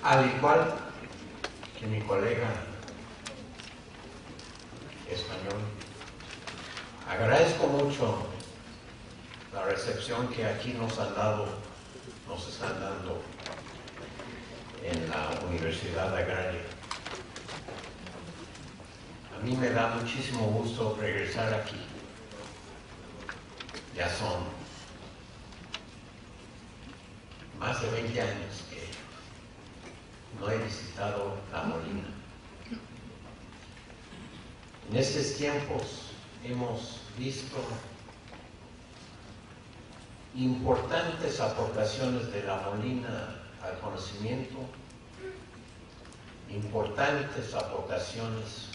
Al igual que mi colega español, agradezco mucho la recepción que aquí nos están dando en la Universidad Agraria. A mí me da muchísimo gusto regresar aquí. Ya son más de 20 años que no he visitado La Molina. En estos tiempos hemos visto importantes aportaciones de La Molina al conocimiento, importantes aportaciones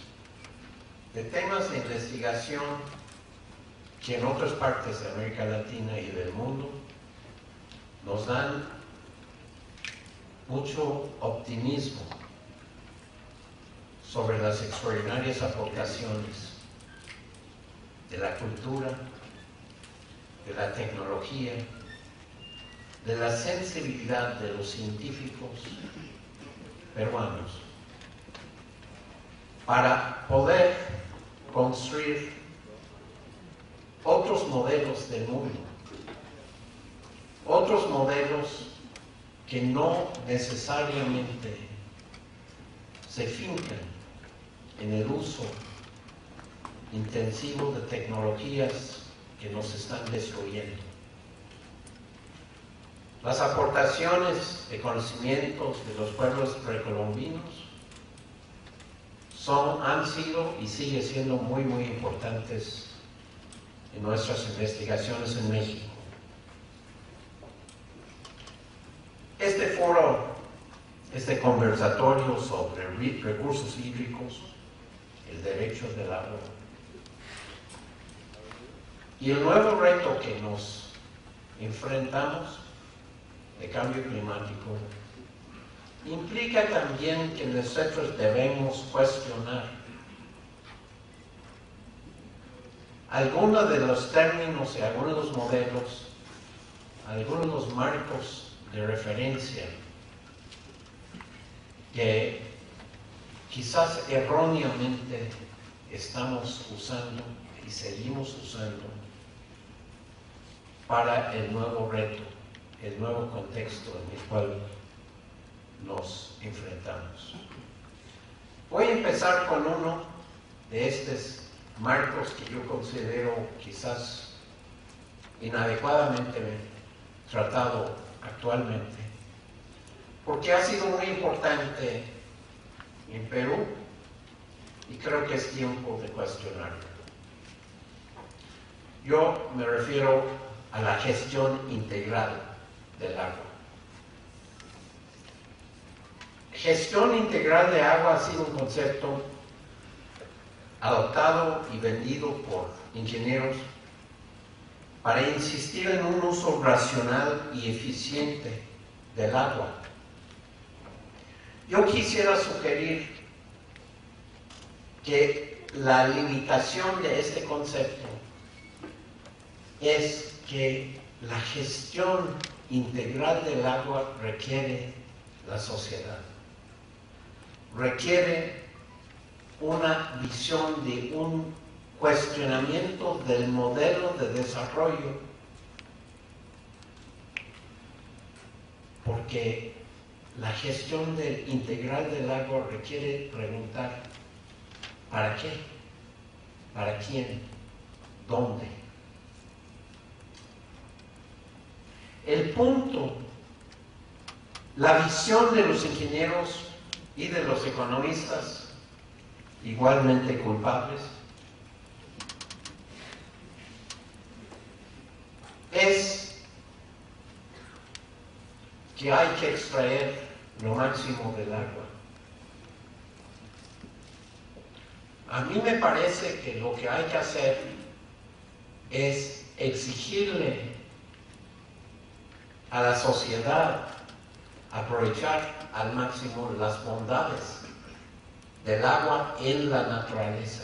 de temas de investigación que en otras partes de América Latina y del mundo nos dan mucho optimismo sobre las extraordinarias aportaciones de la cultura, de la tecnología, de la sensibilidad de los científicos peruanos para poder construir otros modelos del mundo, otros modelos que no necesariamente se fincan en el uso intensivo de tecnologías que nos están destruyendo. Las aportaciones de conocimientos de los pueblos precolombinos han sido y siguen siendo muy importantes en nuestras investigaciones en México. Este foro, este conversatorio sobre recursos hídricos, el derecho del agua y el nuevo reto que nos enfrentamos de cambio climático, implica también que nosotros debemos cuestionar algunos de los términos y algunos de los modelos, algunos de los marcos de referencia que quizás erróneamente estamos usando y seguimos usando para el nuevo reto, el nuevo contexto en el cual nos enfrentamos. Voy a empezar con uno de estos marcos que yo considero quizás inadecuadamente tratado actualmente, porque ha sido muy importante en Perú y creo que es tiempo de cuestionarlo. Yo me refiero a la gestión integral del agua. Gestión integral de agua ha sido un concepto adoptado y vendido por ingenieros para insistir en un uso racional y eficiente del agua. Yo quisiera sugerir que la limitación de este concepto es que la gestión integral del agua requiere la sociedad, requiere una visión de un cuestionamiento del modelo de desarrollo, porque la gestión integral del agua requiere preguntar ¿para qué? ¿Para quién? ¿Dónde? El punto, la visión de los ingenieros y de los economistas, igualmente culpables, es que hay que extraer lo máximo del agua. A mí me parece que lo que hay que hacer es exigirle a la sociedad aprovechar al máximo las bondades del agua en la naturaleza,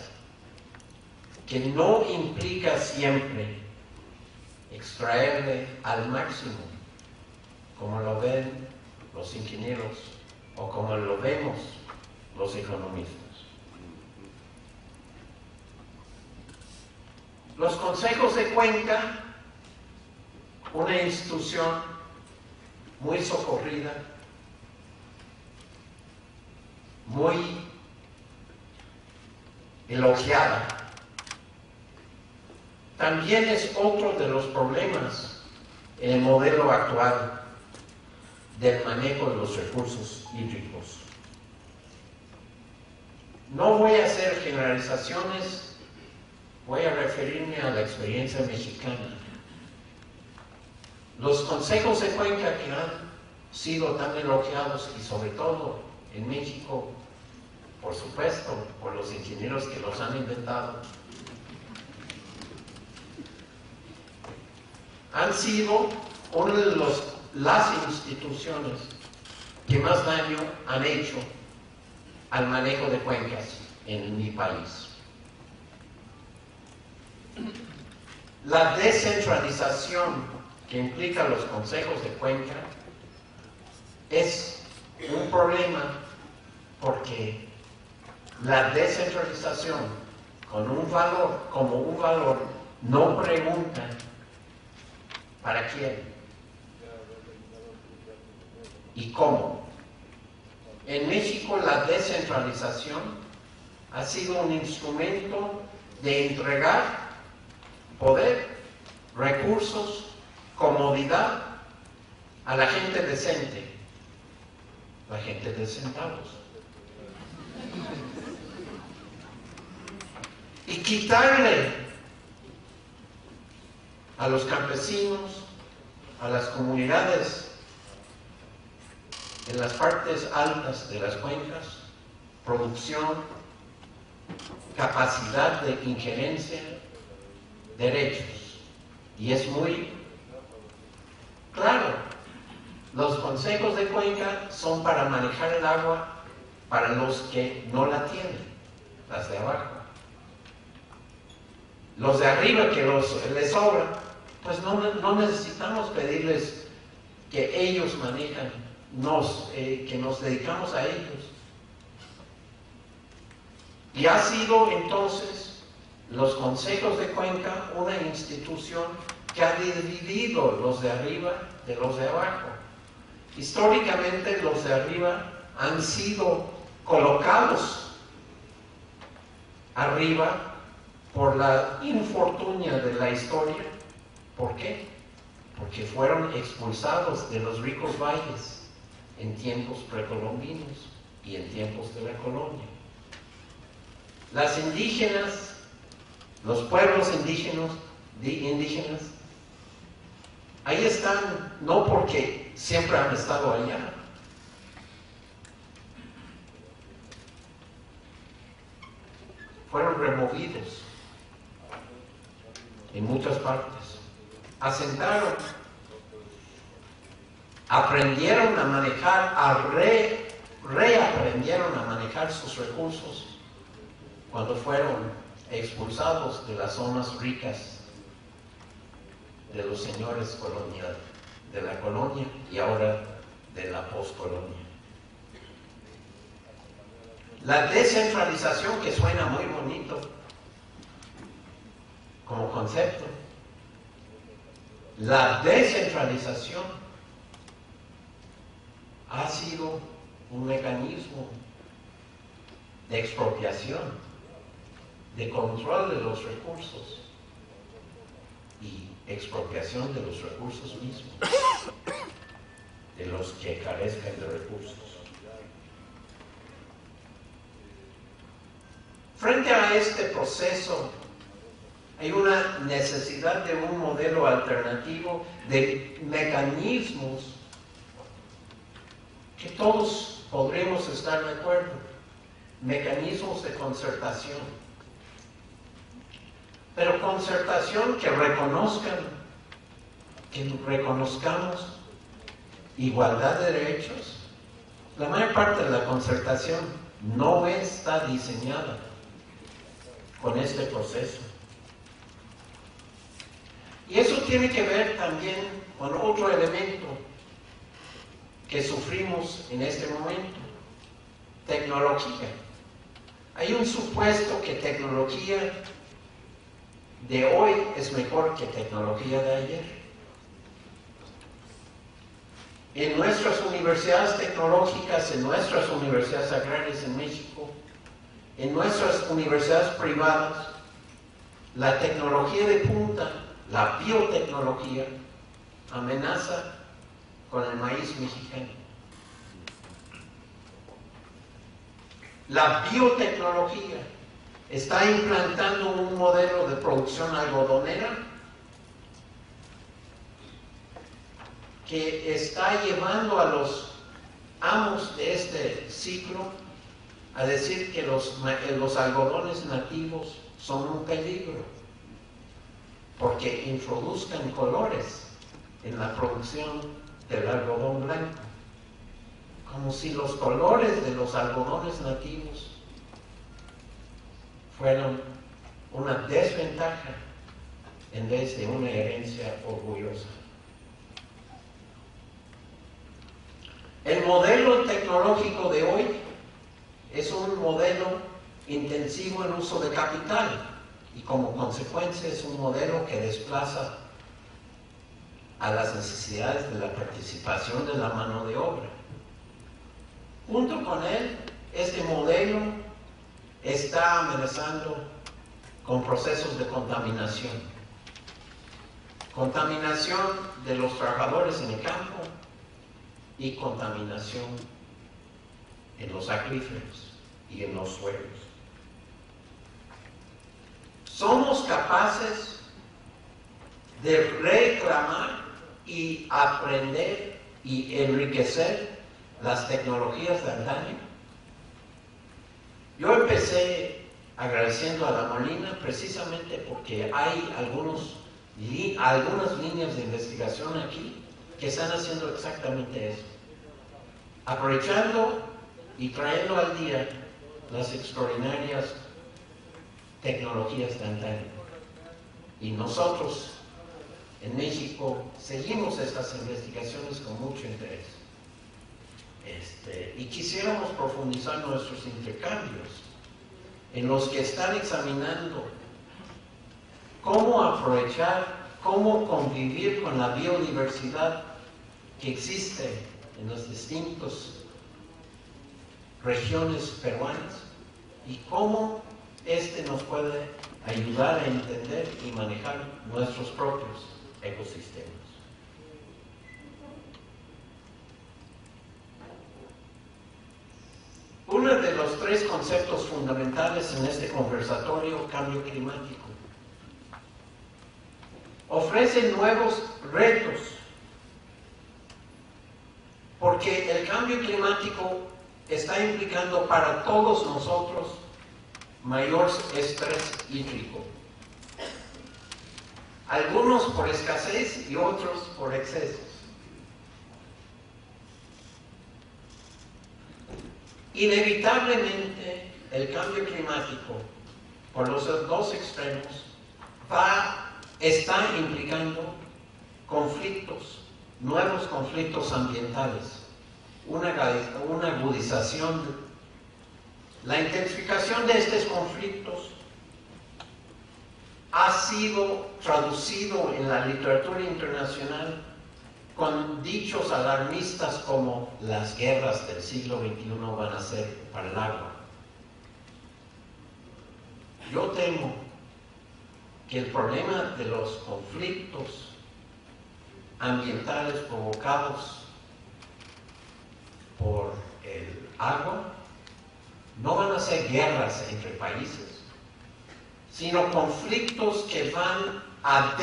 que no implica siempre extraerle al máximo, como lo ven los ingenieros o como lo vemos los economistas. Los consejos de Cuenca, una institución muy socorrida, muy elogiada, también es otro de los problemas en el modelo actual del manejo de los recursos hídricos. No voy a hacer generalizaciones, voy a referirme a la experiencia mexicana. Los consejos de Cuenca que han sido tan elogiados, y sobre todo en México, por supuesto, por los ingenieros que los han inventado, han sido una de las instituciones que más daño han hecho al manejo de cuencas en mi país. La descentralización que implica los consejos de cuenca es un problema porque la descentralización como un valor no pregunta para quién y cómo. En México la descentralización ha sido un instrumento de entregar poder, recursos, comodidad a la gente decente, la gente de centavos. Y quitarle a los campesinos, a las comunidades en las partes altas de las cuencas, producción, capacidad de injerencia, derechos. Y es muy claro, los consejos de cuenca son para manejar el agua para los que no la tienen, las de abajo. Los de arriba que les sobra, pues no necesitamos pedirles que ellos manejan, que nos dedicamos a ellos. Y ha sido entonces los consejos de cuenca una institución que ha dividido los de arriba de los de abajo. Históricamente los de arriba han sido colocados arriba por la infortunia de la historia. ¿Por qué? Porque fueron expulsados de los ricos valles en tiempos precolombinos y en tiempos de la colonia. Las indígenas, los pueblos indígenas, ahí están, no porque siempre han estado allá. Fueron removidos en muchas partes. Asentaron, aprendieron a manejar, reaprendieron a manejar sus recursos cuando fueron expulsados de las zonas ricas de los señores coloniales, de la colonia y ahora de la poscolonia. La descentralización, que suena muy bonito como concepto, la descentralización ha sido un mecanismo de expropiación, de control de los recursos y expropiación de los recursos mismos, de los que carezcan de recursos. Frente a este proceso, hay una necesidad de un modelo alternativo de mecanismos que todos podremos estar de acuerdo, mecanismos de concertación, pero concertación que reconozcamos igualdad de derechos. La mayor parte de la concertación no está diseñada con este proceso. Y eso tiene que ver también con otro elemento que sufrimos en este momento. tecnología. Hay un supuesto que tecnología de hoy es mejor que tecnología de ayer. En nuestras universidades tecnológicas, en nuestras universidades agrarias en México, en nuestras universidades privadas, la tecnología de punta, la biotecnología, amenaza con el maíz mexicano. La biotecnología está implantando un modelo de producción algodonera que está llevando a los amos de este ciclo a decir que los algodones nativos son un peligro porque introduzcan colores en la producción del algodón blanco, como si los colores de los algodones nativos fueran una desventaja en vez de una herencia orgullosa. El modelo tecnológico de hoy es un modelo intensivo en uso de capital y como consecuencia es un modelo que desplaza a las necesidades de la participación de la mano de obra. Junto con él, este modelo está amenazando con procesos de contaminación. Contaminación de los trabajadores en el campo y contaminación en los acuíferos y en los suelos. Somos capaces de reclamar y aprender y enriquecer las tecnologías de antaño. Yo empecé agradeciendo a La Molina precisamente porque hay algunas líneas de investigación aquí que están haciendo exactamente eso, aprovechando y trayendo al día las extraordinarias tecnologías de antaño. Y nosotros en México seguimos estas investigaciones con mucho interés. Y quisiéramos profundizar nuestros intercambios en los que están examinando cómo aprovechar, cómo convivir con la biodiversidad que existe en las distintas regiones peruanas y cómo nos puede ayudar a entender y manejar nuestros propios ecosistemas. Uno de los tres conceptos fundamentales en este conversatorio, cambio climático, ofrece nuevos retos, porque el cambio climático está implicando para todos nosotros mayor estrés hídrico. Algunos por escasez y otros por excesos. Inevitablemente, el cambio climático, por los dos extremos, está implicando conflictos, nuevos conflictos ambientales, una agudización. La intensificación de estos conflictos ha sido traducido en la literatura internacional con dichos alarmistas como las guerras del siglo XXI van a ser para el agua. Yo temo que el problema de los conflictos ambientales provocados por el agua no van a ser guerras entre países, sino conflictos que van a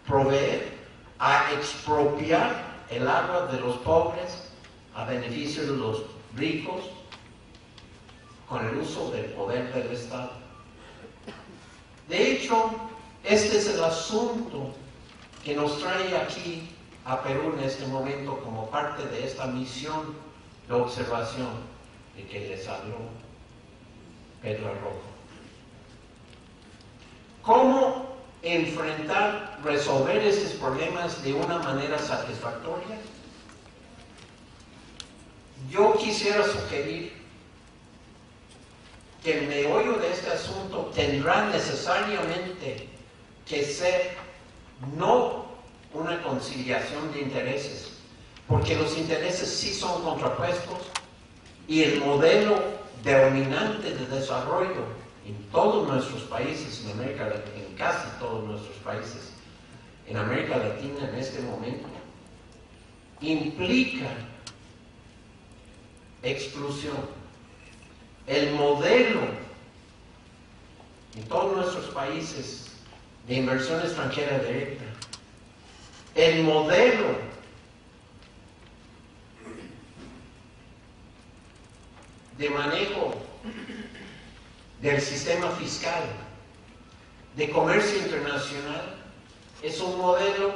proveer, a expropiar el agua de los pobres a beneficio de los ricos con el uso del poder del Estado. De hecho, este es el asunto que nos trae aquí a Perú en este momento como parte de esta misión de observación de que les habló Pedro Arrojo. ¿Cómo resolver estos problemas de una manera satisfactoria? yo quisiera sugerir que el meollo de este asunto tendrá necesariamente que ser no una conciliación de intereses, porque los intereses sí son contrapuestos y el modelo dominante de desarrollo en todos nuestros países, en casi todos nuestros países, en América Latina en este momento, implica exclusión. El modelo en todos nuestros países de inversión extranjera directa, el modelo de manejo del sistema fiscal, de comercio internacional, es un modelo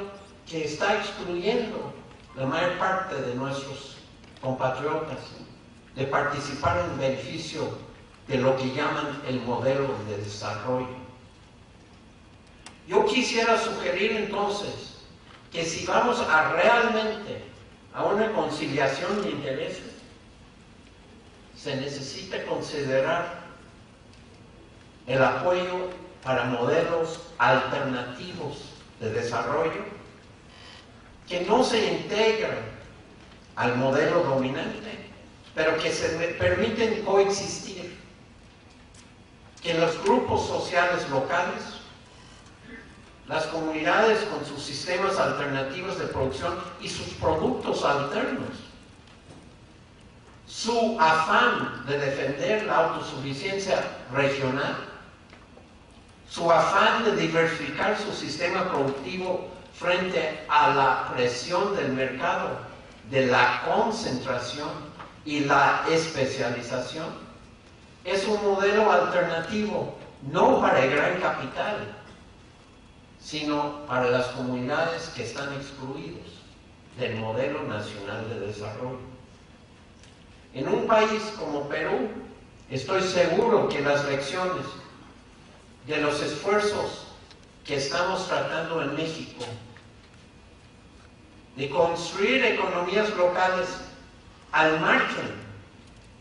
que está excluyendo la mayor parte de nuestros compatriotas de participar en beneficio de lo que llaman el modelo de desarrollo. Yo quisiera sugerir entonces que si vamos realmente a una conciliación de intereses, se necesita considerar el apoyo para modelos alternativos de desarrollo que no se integran al modelo dominante, pero que se permiten coexistir, que los grupos sociales locales, las comunidades con sus sistemas alternativos de producción y sus productos alternos, su afán de defender la autosuficiencia regional, su afán de diversificar su sistema productivo frente a la presión del mercado, de la concentración y la especialización, es un modelo alternativo, no para el gran capital, sino para las comunidades que están excluidos del modelo nacional de desarrollo. En un país como Perú, estoy seguro que las lecciones de los esfuerzos que estamos tratando en México de construir economías locales al margen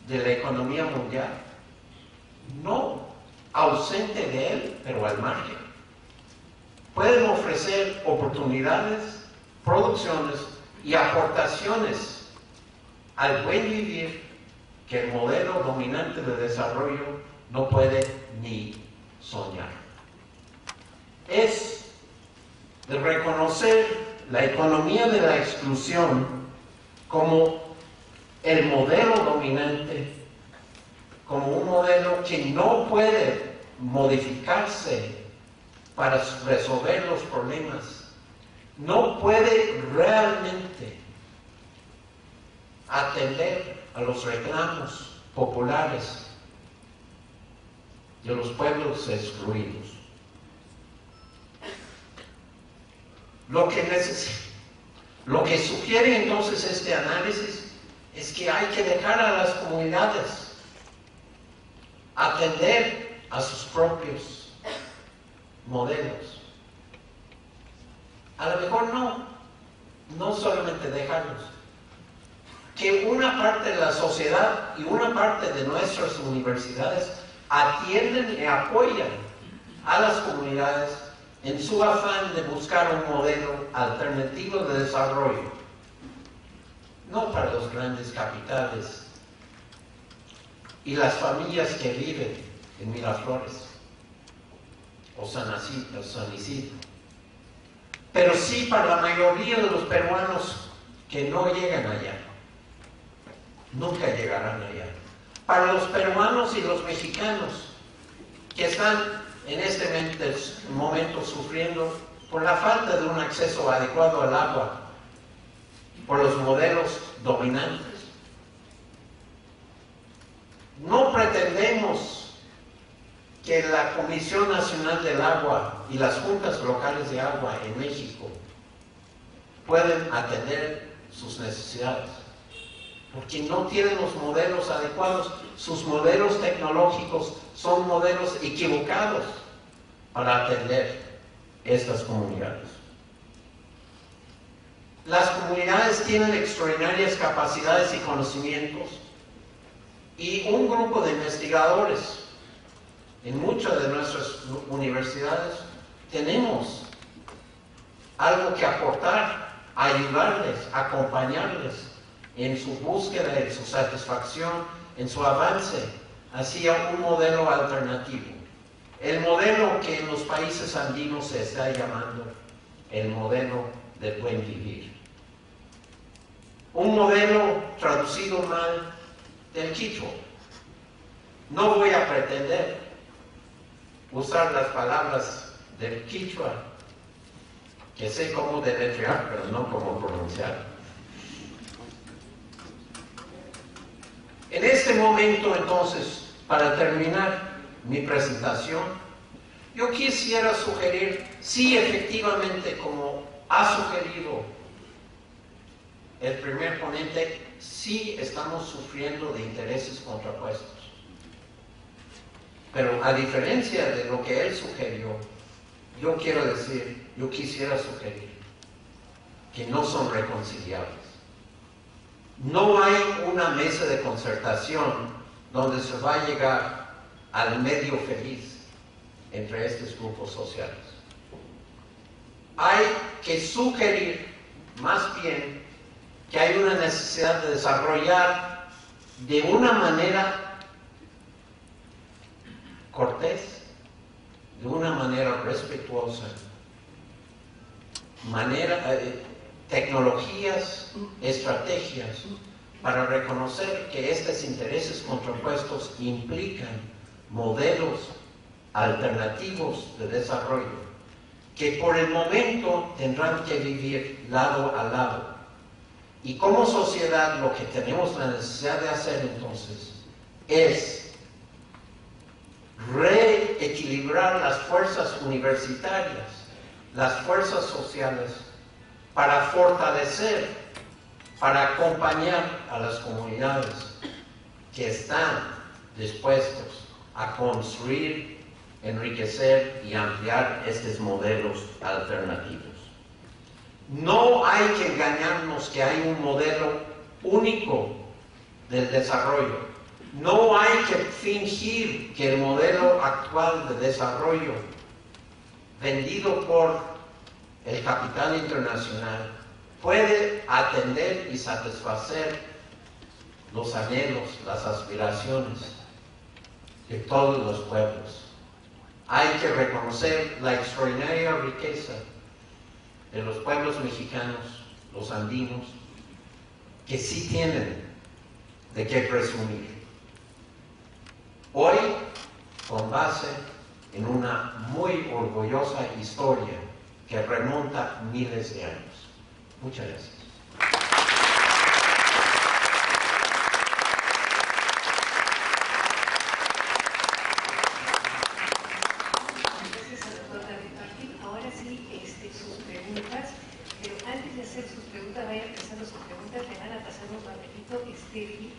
de la economía mundial, no ausente de él, pero al margen, pueden ofrecer oportunidades, producciones y aportaciones al buen vivir que el modelo dominante de desarrollo no puede ni soñar. Es de reconocer la economía de la exclusión como el modelo dominante, como un modelo que no puede modificarse para resolver los problemas, no puede realmente atender a los reclamos populares de los pueblos excluidos. Lo que sugiere entonces este análisis es que hay que dejar a las comunidades atender a sus propios modelos. A lo mejor no solamente dejarlos, que una parte de la sociedad y una parte de nuestras universidades atienden y apoyan a las comunidades en su afán de buscar un modelo alternativo de desarrollo, no para los grandes capitales y las familias que viven en Miraflores o San Isidro, pero sí para la mayoría de los peruanos que no llegan allá, nunca llegarán allá, para los peruanos y los mexicanos que están en este momento sufriendo por la falta de un acceso adecuado al agua, por los modelos dominantes. No pretendemos que la Comisión Nacional del Agua y las juntas locales de agua en México pueden atender sus necesidades, porque no tienen los modelos adecuados. Sus modelos tecnológicos son modelos equivocados para atender estas comunidades. Las comunidades tienen extraordinarias capacidades y conocimientos, y un grupo de investigadores en muchas de nuestras universidades tenemos algo que aportar, ayudarles, acompañarles en su búsqueda, en su satisfacción, en su avance hacia un modelo alternativo. El modelo que en los países andinos se está llamando el modelo del buen vivir. Un modelo traducido mal del quichua. No voy a pretender usar las palabras del quichua, que sé cómo deletrear, pero no cómo pronunciar. En este momento, entonces, para terminar mi presentación, yo quisiera sugerir, sí, efectivamente, como ha sugerido el primer ponente, sí estamos sufriendo de intereses contrapuestos. Pero a diferencia de lo que él sugirió, yo quisiera sugerir que no son reconciliables. No hay una mesa de concertación donde se va a llegar al medio feliz entre estos grupos sociales. Hay que sugerir, más bien, que hay una necesidad de desarrollar de una manera cortés, de una manera respetuosa, tecnologías, estrategias para reconocer que estos intereses contrapuestos implican modelos alternativos de desarrollo que por el momento tendrán que vivir lado a lado. Y como sociedad lo que tenemos la necesidad de hacer entonces es reequilibrar las fuerzas universitarias, las fuerzas sociales, para fortalecer, para acompañar a las comunidades que están dispuestos a construir, enriquecer y ampliar estos modelos alternativos. No hay que engañarnos que hay un modelo único del desarrollo. No hay que fingir que el modelo actual de desarrollo vendido por el capital internacional puede atender y satisfacer los anhelos, las aspiraciones de todos los pueblos. Hay que reconocer la extraordinaria riqueza de los pueblos mexicanos, los andinos, que sí tienen de qué presumir. Hoy, con base en una muy orgullosa historia que remonta miles de años. Muchas gracias. Gracias al doctor David Martín. Ahora sí, sus preguntas, pero antes de hacer sus preguntas, vayan empezando sus preguntas, le van a pasar un papelito, Esteli y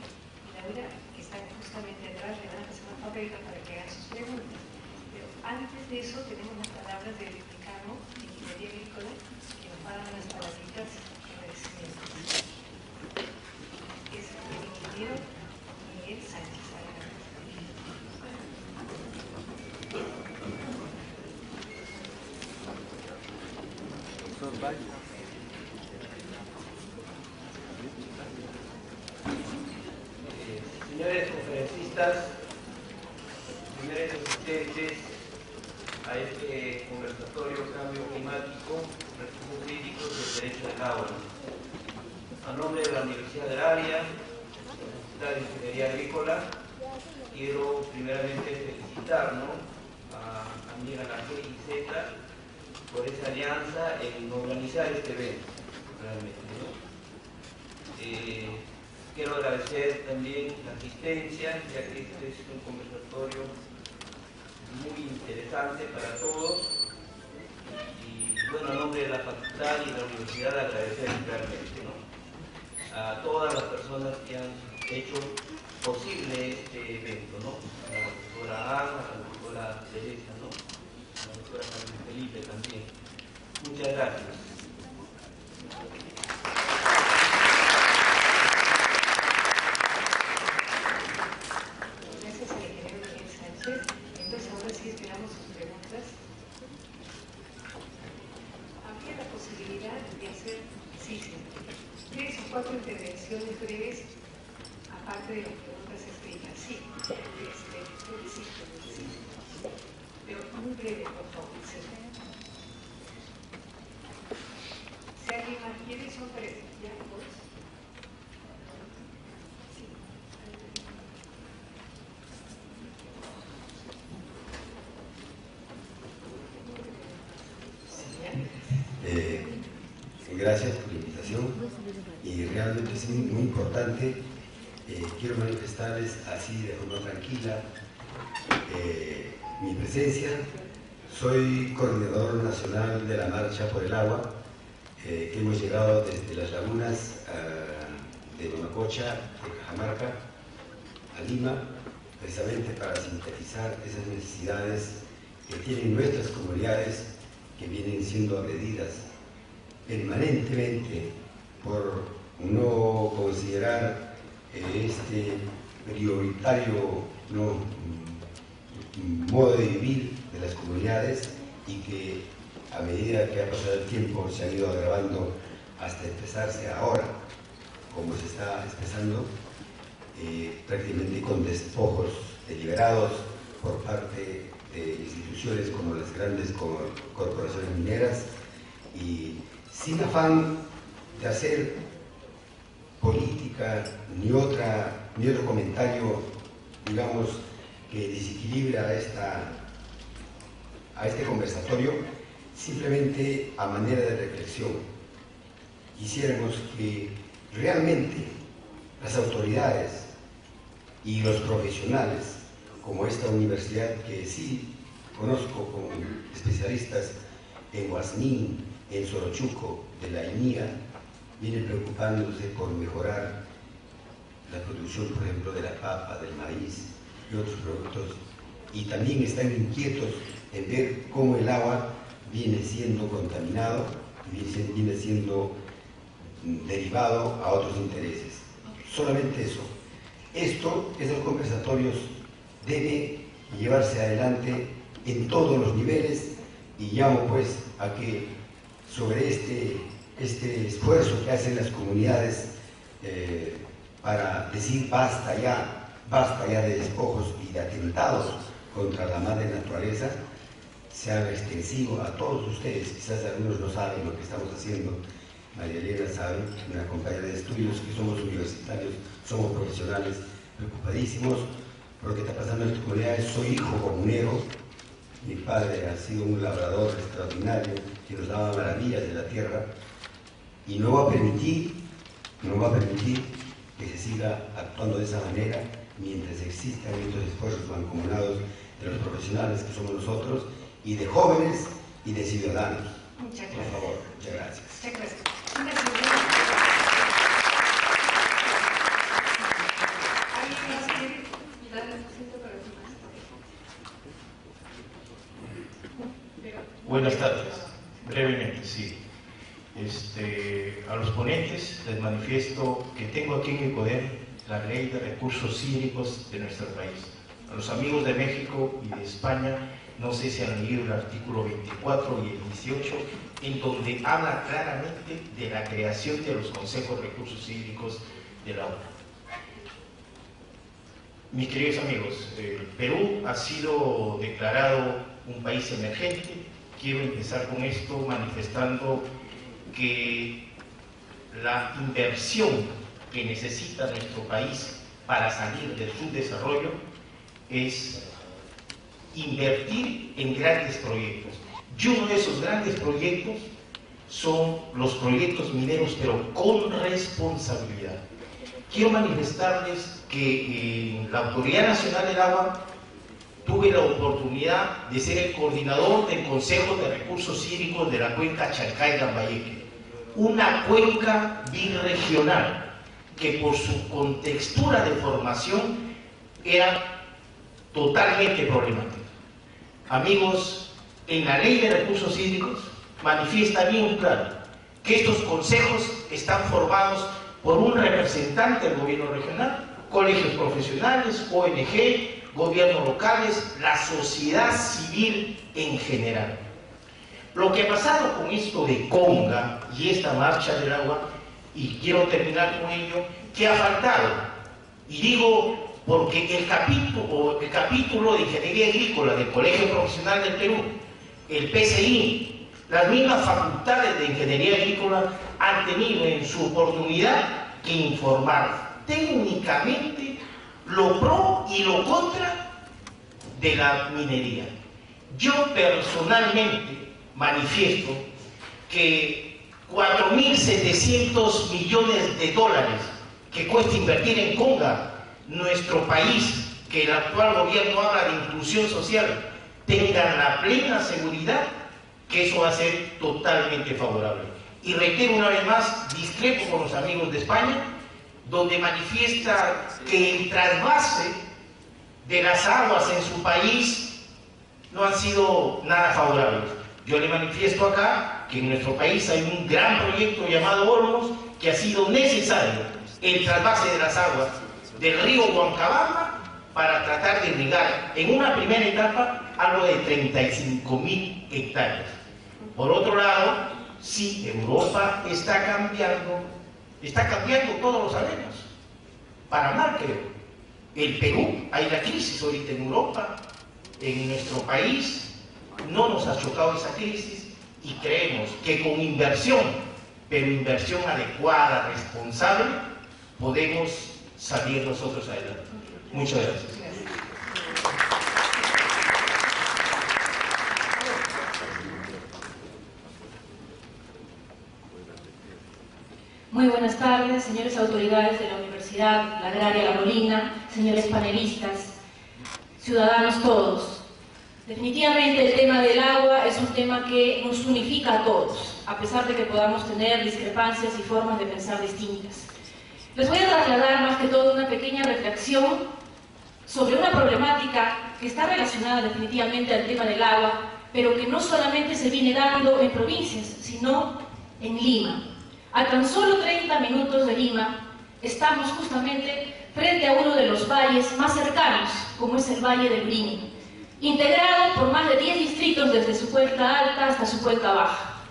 Laura, que están justamente atrás, le van a pasar un papelito para que hagan sus preguntas. Pero antes de eso, tenemos las palabras del decano de Ingeniería Agrícola, que nos va a dar unas palabritas de agradecimiento. Es el ingeniero Miguel Sánchez. Señores conferencistas, señores asistentes a este conversatorio Cambio Climático, Refugio Críticos del Derecho del Agua. A nombre de la Universidad Agraria, la Facultad de Ingeniería Agrícola, quiero primeramente felicitar a Miguel, a la GIZ por esa alianza en organizar este evento, realmente, quiero agradecer también la asistencia, ya que este es un conversatorio muy interesante para todos. Y bueno, a nombre de la facultad y de la universidad, agradecer realmente a todas las personas que han hecho posible este evento, a la doctora Ana, a la doctora Teresa, a la doctora Carmen Felipe también. Muchas gracias. intervenciones breves, aparte de las preguntas escritas. Sí, sí. Pero muy breve, por favor. Sí. Si alguien más quiere, son tres. ¿Ya? ¿Vos? Gracias por la invitación y realmente es muy importante. Quiero manifestarles así de forma tranquila mi presencia. Soy coordinador nacional de la Marcha por el Agua, que hemos llegado desde las lagunas de Mamacocha, de Cajamarca, a Lima, precisamente para sintetizar esas necesidades que tienen nuestras comunidades que vienen siendo agredidas permanentemente por no considerar este prioritario modo de vivir de las comunidades, y que a medida que ha pasado el tiempo se ha ido agravando hasta empezarse ahora, como se está expresando, prácticamente con despojos deliberados por parte de instituciones como las grandes corporaciones mineras, y sin afán de hacer política ni otro comentario, digamos, que desequilibra a este conversatorio, simplemente a manera de reflexión. Quisiéramos que realmente las autoridades y los profesionales, como esta universidad que sí conozco como especialistas en Huasmín, en Sorochuco, de la INIA, vienen preocupándose por mejorar la producción, por ejemplo, de la papa, del maíz y otros productos, y también están inquietos en ver cómo el agua viene siendo contaminado y viene siendo derivado a otros intereses. Solamente eso. Esos conversatorios deben llevarse adelante en todos los niveles, y llamo pues a que sobre este esfuerzo que hacen las comunidades para decir basta ya de despojos y de atentados contra la madre naturaleza, se haga extensivo a todos ustedes. Quizás algunos no saben lo que estamos haciendo. María Elena sabe, una compañera de estudios, que somos universitarios, somos profesionales, preocupadísimos por lo que está pasando en las comunidades. Soy hijo comunero, mi padre ha sido un labrador extraordinario que nos daba maravillas de la tierra, y no va a permitir que se siga actuando de esa manera mientras existan estos esfuerzos mancomunados de los profesionales que somos nosotros, y de jóvenes y de ciudadanos. Muchas gracias. Por favor, muchas gracias. Muchas gracias. ¿Alguien más quiere darle un asiento para los demás? Buenas tardes. Brevemente, sí. A los ponentes les manifiesto que tengo aquí en mi poder la Ley de Recursos Hídricos de nuestro país. A los amigos de México y de España, no sé si han leído el artículo 24 y el 18, en donde habla claramente de la creación de los consejos de recursos hídricos de la ONU. Mis queridos amigos, Perú ha sido declarado un país emergente. Quiero empezar con esto manifestando que la inversión que necesita nuestro país para salir del subdesarrollo es invertir en grandes proyectos. Y uno de esos grandes proyectos son los proyectos mineros, pero con responsabilidad. Quiero manifestarles que en la Autoridad Nacional del Agua tuve la oportunidad de ser el coordinador del Consejo de Recursos Hídricos de la cuenca Chancay-Lambayeque, una cuenca birregional que por su contextura de formación era totalmente problemática. Amigos, en la Ley de Recursos Hídricos manifiesta bien claro que estos consejos están formados por un representante del gobierno regional, colegios profesionales, ONG, gobiernos locales, la sociedad civil en general. Lo que ha pasado con esto de Conga y esta marcha del agua y quiero terminar con ello, ¿qué ha faltado? Y digo, porque el capítulo de Ingeniería Agrícola del Colegio Profesional del Perú, el PCI, las mismas facultades de Ingeniería Agrícola han tenido en su oportunidad que informar técnicamente lo pro y lo contra de la minería. Yo personalmente manifiesto que 4.700 millones de dólares que cuesta invertir en Conga, nuestro país, que el actual gobierno habla de inclusión social, tengan la plena seguridad que eso va a ser totalmente favorable. Y reitero una vez más, discrepo con los amigos de España, donde manifiesta que el trasvase de las aguas en su país no han sido nada favorables. Yo le manifiesto acá que en nuestro país hay un gran proyecto llamado Olmos, que ha sido necesario el trasvase de las aguas del río Huancabamba para tratar de irrigar en una primera etapa algo de 35.000 hectáreas. Por otro lado, sí, Europa está cambiando todos los sabemos, para mal creo. El Perú, hay la crisis ahorita en Europa, en nuestro país no nos ha chocado esa crisis y creemos que con inversión, pero inversión adecuada, responsable, podemos salir nosotros adelante. Muchas gracias. Muy buenas tardes, señores autoridades de la Universidad La Agraria La Molina, señores panelistas, ciudadanos todos. Definitivamente el tema del agua es un tema que nos unifica a todos, a pesar de que podamos tener discrepancias y formas de pensar distintas. Les voy a trasladar más que todo una pequeña reflexión sobre una problemática que está relacionada definitivamente al tema del agua, pero que no solamente se viene dando en provincias, sino en Lima. A tan solo 30 minutos de Lima, estamos justamente frente a uno de los valles más cercanos, como es el Valle del Lurín, integrado por más de 10 distritos desde su cuenca alta hasta su cuenca baja.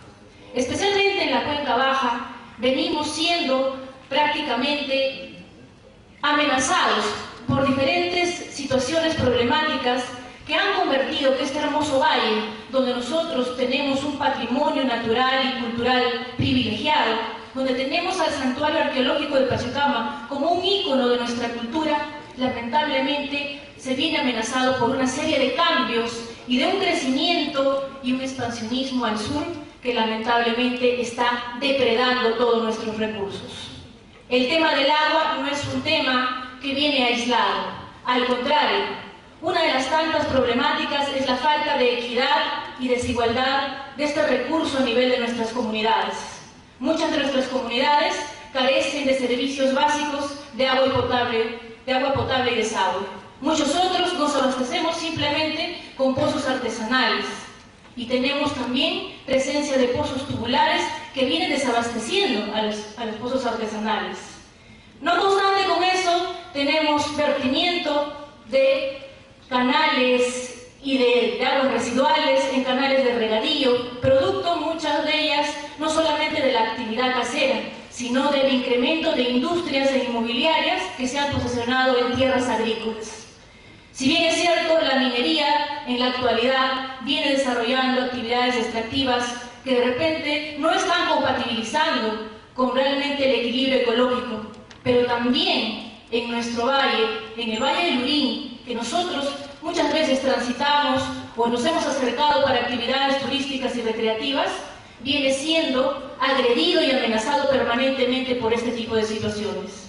Especialmente en la cuenca baja, venimos siendo prácticamente amenazados por diferentes situaciones problemáticas que han convertido que este hermoso valle, donde nosotros tenemos un patrimonio natural y cultural privilegiado, donde tenemos al Santuario Arqueológico de Pachacama como un ícono de nuestra cultura, lamentablemente se viene amenazado por una serie de cambios y de un crecimiento y un expansionismo al sur que lamentablemente está depredando todos nuestros recursos. El tema del agua no es un tema que viene aislado, al contrario, una de las tantas problemáticas es la falta de equidad y desigualdad de este recurso a nivel de nuestras comunidades. Muchas de nuestras comunidades carecen de servicios básicos de agua potable y desagüe. Muchos otros nos abastecemos simplemente con pozos artesanales y tenemos también presencia de pozos tubulares que vienen desabasteciendo a los pozos artesanales. No obstante con eso, tenemos vertimiento de canales y de aguas residuales en canales de regadío, producto muchas de ellas no solamente de la actividad casera, sino del incremento de industrias e inmobiliarias que se han posicionado en tierras agrícolas. Si bien es cierto, la minería en la actualidad viene desarrollando actividades extractivas que de repente no están compatibilizando con realmente el equilibrio ecológico, pero también en nuestro valle, en el Valle del Lurín, que nosotros muchas veces transitamos o nos hemos acercado para actividades turísticas y recreativas, viene siendo agredido y amenazado permanentemente por este tipo de situaciones.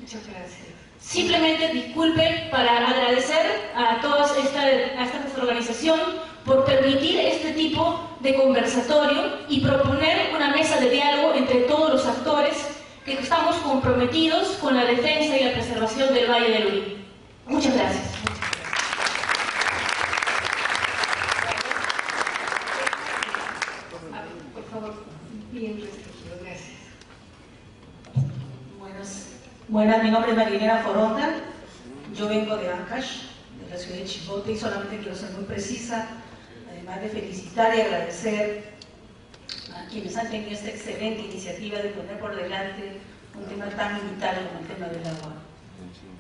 Muchas gracias. Simplemente disculpen para agradecer a toda esta organización por permitir este tipo de conversatorio y proponer una mesa de diálogo entre todos los actores que estamos comprometidos con la defensa y la preservación del Valle del Lurín. Muchas gracias. Por favor, bien restringido, gracias. Buenas, mi nombre es Marilena Foronda, yo vengo de Ancash, de la ciudad de Chimbote, y solamente quiero ser muy precisa, además de felicitar y agradecer quienes han tenido esta excelente iniciativa de poner por delante un tema tan vital como el tema del agua.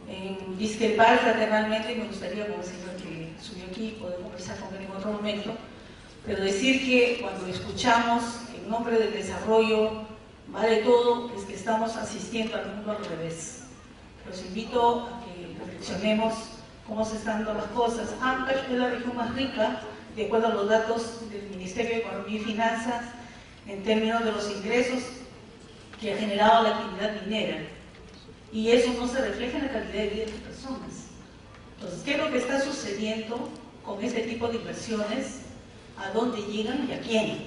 En discrepar fraternalmente, me gustaría, como el señor que subió aquí, poder conversar con él en otro momento, pero decir que cuando escuchamos en nombre del desarrollo vale todo, es que estamos asistiendo al mundo al revés. Los invito a que reflexionemos cómo se están dando las cosas. Ancash es la región más rica, de acuerdo a los datos del Ministerio de Economía y Finanzas, en términos de los ingresos que ha generado la actividad minera. Y eso no se refleja en la calidad de vida de las personas. Entonces, ¿qué es lo que está sucediendo con este tipo de inversiones? ¿A dónde llegan y a quién?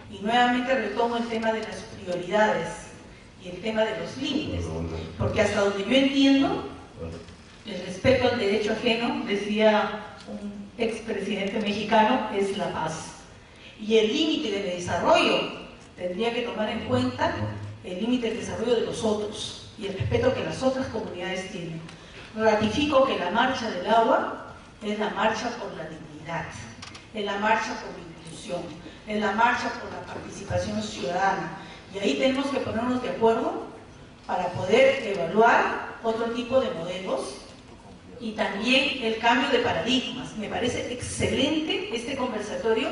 Y nuevamente retomo el tema de las prioridades y el tema de los límites, porque hasta donde yo entiendo, el respeto al derecho ajeno, decía un expresidente mexicano, es la paz. Y el límite de desarrollo tendría que tomar en cuenta el límite de desarrollo de los otros y el respeto que las otras comunidades tienen. Ratifico que la marcha del agua es la marcha por la dignidad, es la marcha por la inclusión, es la marcha por la participación ciudadana. Y ahí tenemos que ponernos de acuerdo para poder evaluar otro tipo de modelos y también el cambio de paradigmas. Me parece excelente este conversatorio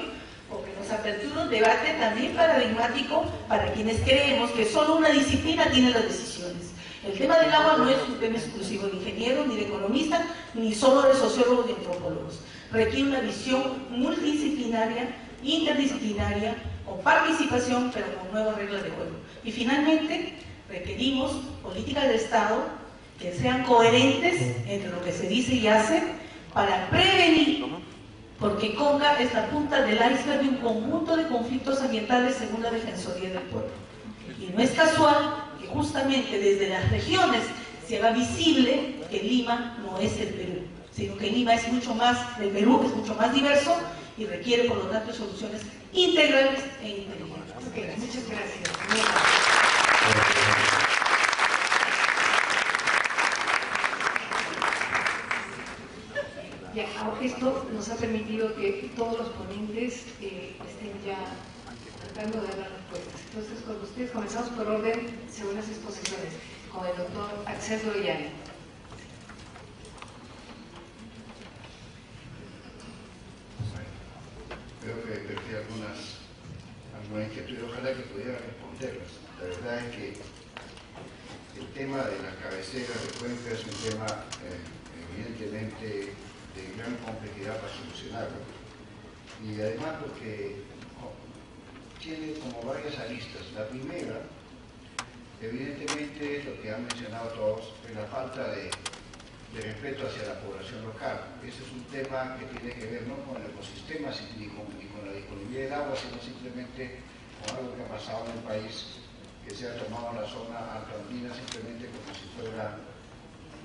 porque nos apertura un debate también paradigmático para quienes creemos que solo una disciplina tiene las decisiones. El tema del agua no es un tema exclusivo de ingenieros, ni de economistas, ni solo de sociólogos y antropólogos. Requiere una visión multidisciplinaria, interdisciplinaria, con participación, pero con nuevas reglas de juego. Y finalmente, requerimos políticas de Estado que sean coherentes entre lo que se dice y hace para prevenir, porque Conca es la punta del iceberg de un conjunto de conflictos ambientales según la Defensoría del Pueblo. Y no es casual que justamente desde las regiones se haga visible que Lima no es el Perú, sino que Lima es mucho más, el Perú es mucho más diverso y requiere por lo tanto soluciones integrales e inteligentes. Okay, muchas gracias. Ya, esto nos ha permitido que todos los ponentes estén ya tratando de dar las respuestas. Entonces, con ustedes comenzamos por orden según las exposiciones, con el doctor Axel Loyani. Creo que perdí algunas inquietudes, ojalá que pudiera responderlas. La verdad es que el tema de las cabeceras de cuenca es un tema evidentemente de gran complejidad para solucionarlo. Y además porque tiene como varias aristas. La primera, evidentemente, es lo que han mencionado todos, es la falta de respeto hacia la población local. Ese es un tema que tiene que ver no con el ecosistema ni con la disponibilidad del agua, sino simplemente con algo que ha pasado en el país, que se ha tomado la zona andina simplemente como si fuera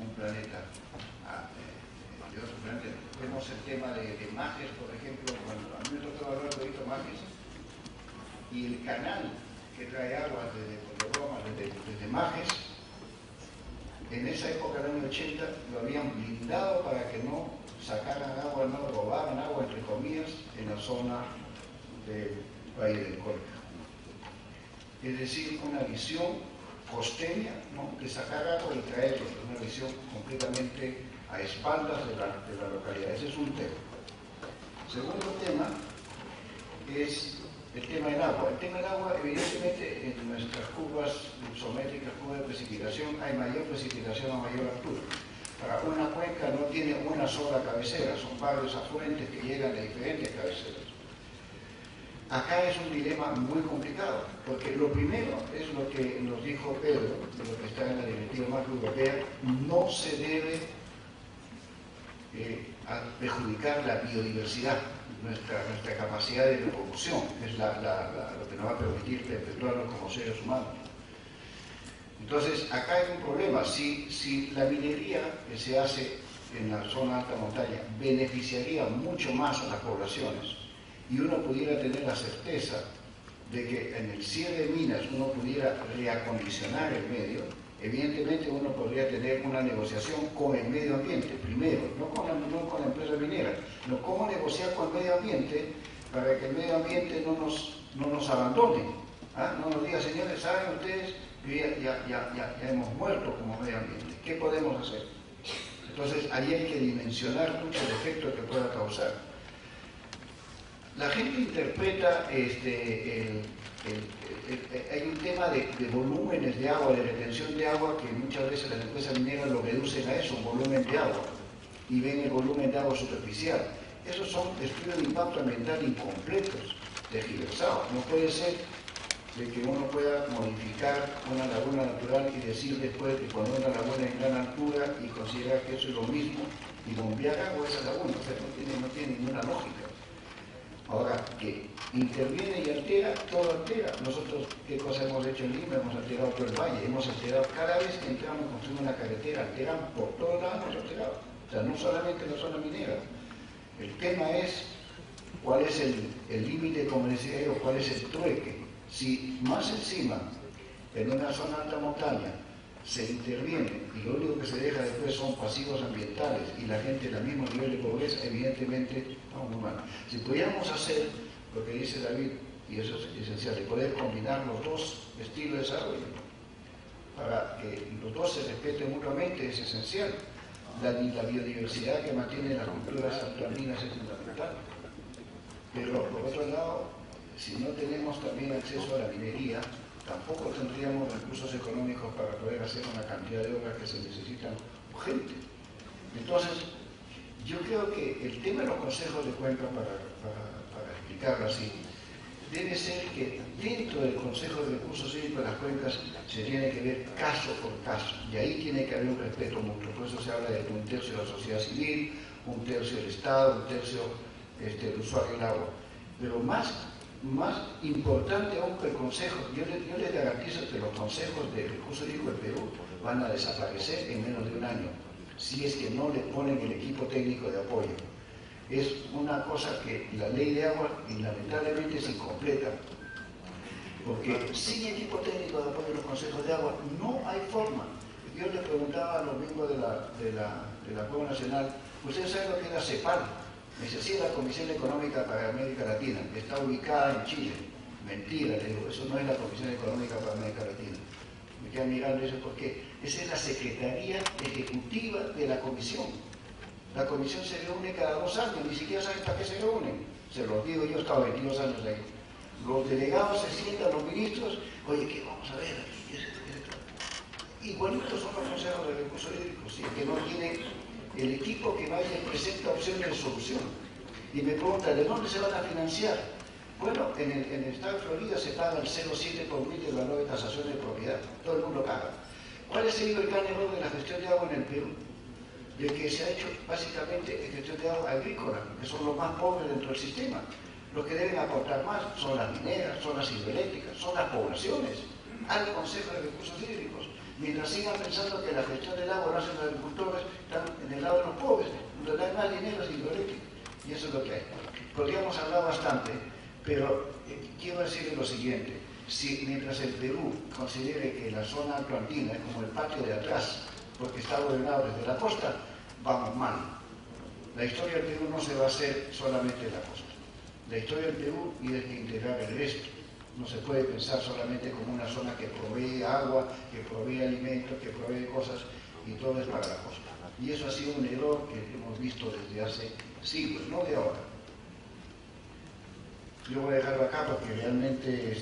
un planeta. Vemos el tema de Majes, por ejemplo, cuando a mí me tocó hablar de Majes, y el canal que trae agua desde Majes, en esa época del año 80 lo habían blindado para que no sacaran agua, no robaran agua, entre comillas, en la zona del Valle del Colca. Es decir, una visión costeña, ¿no?, de sacar agua y traerla, una visión completamente a espaldas de la localidad. Ese es un tema. Segundo tema es el tema del agua. El tema del agua, evidentemente, en nuestras curvas isométricas, curvas de precipitación, hay mayor precipitación a mayor altura. Para una cuenca no tiene una sola cabecera, son varios afluentes que llegan de diferentes cabeceras. Acá es un dilema muy complicado, porque lo primero es lo que nos dijo Pedro, de lo que está en la Directiva Marco Europea, no se debe a perjudicar la biodiversidad, nuestra capacidad de reproducción, que es lo que nos va a permitir perpetuarnos como seres humanos. Entonces, acá hay un problema. Si la minería que se hace en la zona alta montaña beneficiaría mucho más a las poblaciones y uno pudiera tener la certeza de que en el cierre de minas uno pudiera reacondicionar el medio, evidentemente uno podría tener una negociación con el medio ambiente, primero, no con la empresa minera, sino cómo negociar con el medio ambiente para que el medio ambiente no nos nos abandone. No nos diga, señores, saben ustedes que ya hemos muerto como medio ambiente. ¿Qué podemos hacer? Entonces, ahí hay que dimensionar mucho el efecto que pueda causar. La gente interpreta, hay un tema de volúmenes de agua, de retención de agua, que muchas veces las empresas mineras lo reducen a eso, un volumen de agua, y ven el volumen de agua superficial. Esos son estudios de impacto ambiental incompletos, tergiversados. No puede ser de que uno pueda modificar una laguna natural y decir después que poner una laguna en gran altura y considerar que eso es lo mismo y bombear agua a esa laguna. O sea, no tiene ninguna lógica. Ahora, que interviene y altera, todo altera. Nosotros, ¿qué cosa hemos hecho en Lima? Hemos alterado todo el valle, hemos alterado, cada vez que entramos y construimos una carretera, alteramos por todos lados, hemos alterado. O sea, no solamente en la zona minera. El tema es cuál es el límite, como decía yo, cuál es el trueque. Si más encima, en una zona alta montaña, se interviene y lo único que se deja después son pasivos ambientales y la gente en el mismo nivel de pobreza, evidentemente vamos muy mal. Si pudiéramos hacer lo que dice David, y eso es esencial, de poder combinar los dos estilos de desarrollo para que los dos se respeten mutuamente, es esencial. La biodiversidad que mantienen las culturas altoandinas es fundamental. Pero por otro lado, si no tenemos también acceso a la minería, tampoco tendríamos recursos económicos para poder hacer una cantidad de obras que se necesitan urgente. Entonces, yo creo que el tema de los consejos de cuenca, para explicarlo así, debe ser que dentro del Consejo de Recursos Hídricos de las cuencas se tiene que ver caso por caso, y ahí tiene que haber un respeto mutuo. Por eso se habla de un tercio de la sociedad civil, un tercio del Estado, un tercio del usuario del agua. Pero más importante aún que el Consejo, yo les garantizo que los consejos de recursos hídricos del Perú van a desaparecer en menos de un año, si es que no le ponen el equipo técnico de apoyo. Es una cosa que la ley de agua lamentablemente es incompleta, porque sin equipo técnico de apoyo en los consejos de agua no hay forma. Yo le preguntaba a los miembros de la Cueva Nacional, ¿ustedes saben lo que es la CEPAL? Me dice, sí, la Comisión Económica para América Latina, que está ubicada en Chile. Mentira, le digo, eso no es la Comisión Económica para América Latina. Me quedan mirando y dice, ¿por qué? Esa es la Secretaría Ejecutiva de la Comisión. La comisión se reúne cada 2 años, ni siquiera saben para qué se reúnen. Se los digo, yo he estado 22 años ahí. Los delegados se sientan, los ministros, oye, ¿qué vamos a ver aquí? Igualitos son los consejos de recursos hídricos, ¿sí? Que no tiene el equipo que vaya y presenta opciones de solución. Y me preguntan, ¿de dónde se van a financiar? Bueno, en el estado de Florida se paga el 0,7 por mil del valor de tasación de propiedad. Todo el mundo paga. ¿Cuál ha sido el gran error de la gestión de agua en el Perú? De que se ha hecho básicamente gestión de agua agrícola, que son los más pobres dentro del sistema. Los que deben aportar más son las mineras, son las hidroeléctricas, son las poblaciones, al Consejo de Recursos Hídricos. Mientras sigan pensando que la gestión del agua lo hacen los agricultores, están en el lado de los pobres, donde hay más dinero es hidroeléctrica. Y eso es lo que hay. Podríamos hablar bastante, pero quiero decirles lo siguiente. Si mientras el Perú considere que la zona altoandina es como el patio de atrás, porque está gobernado desde la costa, vamos mal. La historia del Perú no se va a hacer solamente en la costa. La historia del Perú tiene que integrar el resto. No se puede pensar solamente como una zona que provee agua, que provee alimentos, que provee cosas, y todo es para la costa. Y eso ha sido un error que hemos visto desde hace siglos, no de ahora. Yo voy a dejarlo acá porque realmente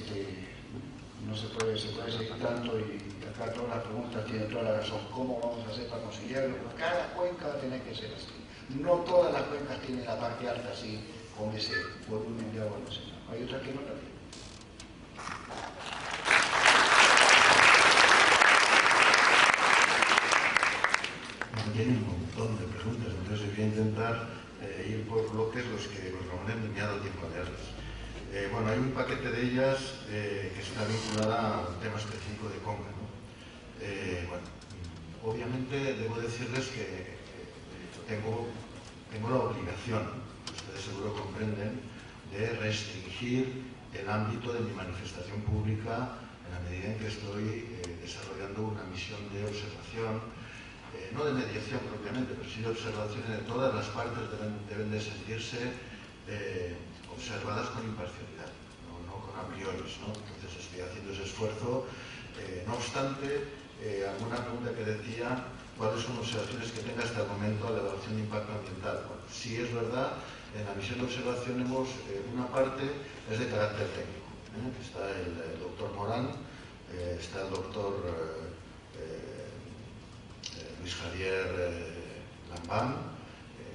no se puede seguir tanto, y acá todas las preguntas tienen toda la razón. ¿Cómo vamos a hacer para conciliarlo? Cada cuenca va a tener que ser así. No todas las cuencas tienen la parte alta así, con ese volumen de agua nacional. Hay otras que no la tienen. Tiene un montón de preguntas, entonces voy a intentar ir por bloques los que Ramón me ha dado tiempo a leerlas. Bueno, hay un paquete de ellas que está vinculada a un tema específico de Conca, ¿no? Bueno, obviamente debo decirles que tengo la obligación, ustedes seguro comprenden, de restringir el ámbito de mi manifestación pública en la medida en que estoy desarrollando una misión de observación, no de mediación propiamente, pero sí de observación, de todas las partes deben de sentirse observadas con imparcialidad, no con a priori, ¿no? Entonces estoy haciendo ese esfuerzo. No obstante, alguna pregunta que decía cuáles son las observaciones que tenga hasta el momento a la evaluación de impacto ambiental. Bueno, sí es verdad, en la misión de observación una parte es de carácter técnico. Está el doctor Morán, está el doctor Luis Javier Lambán,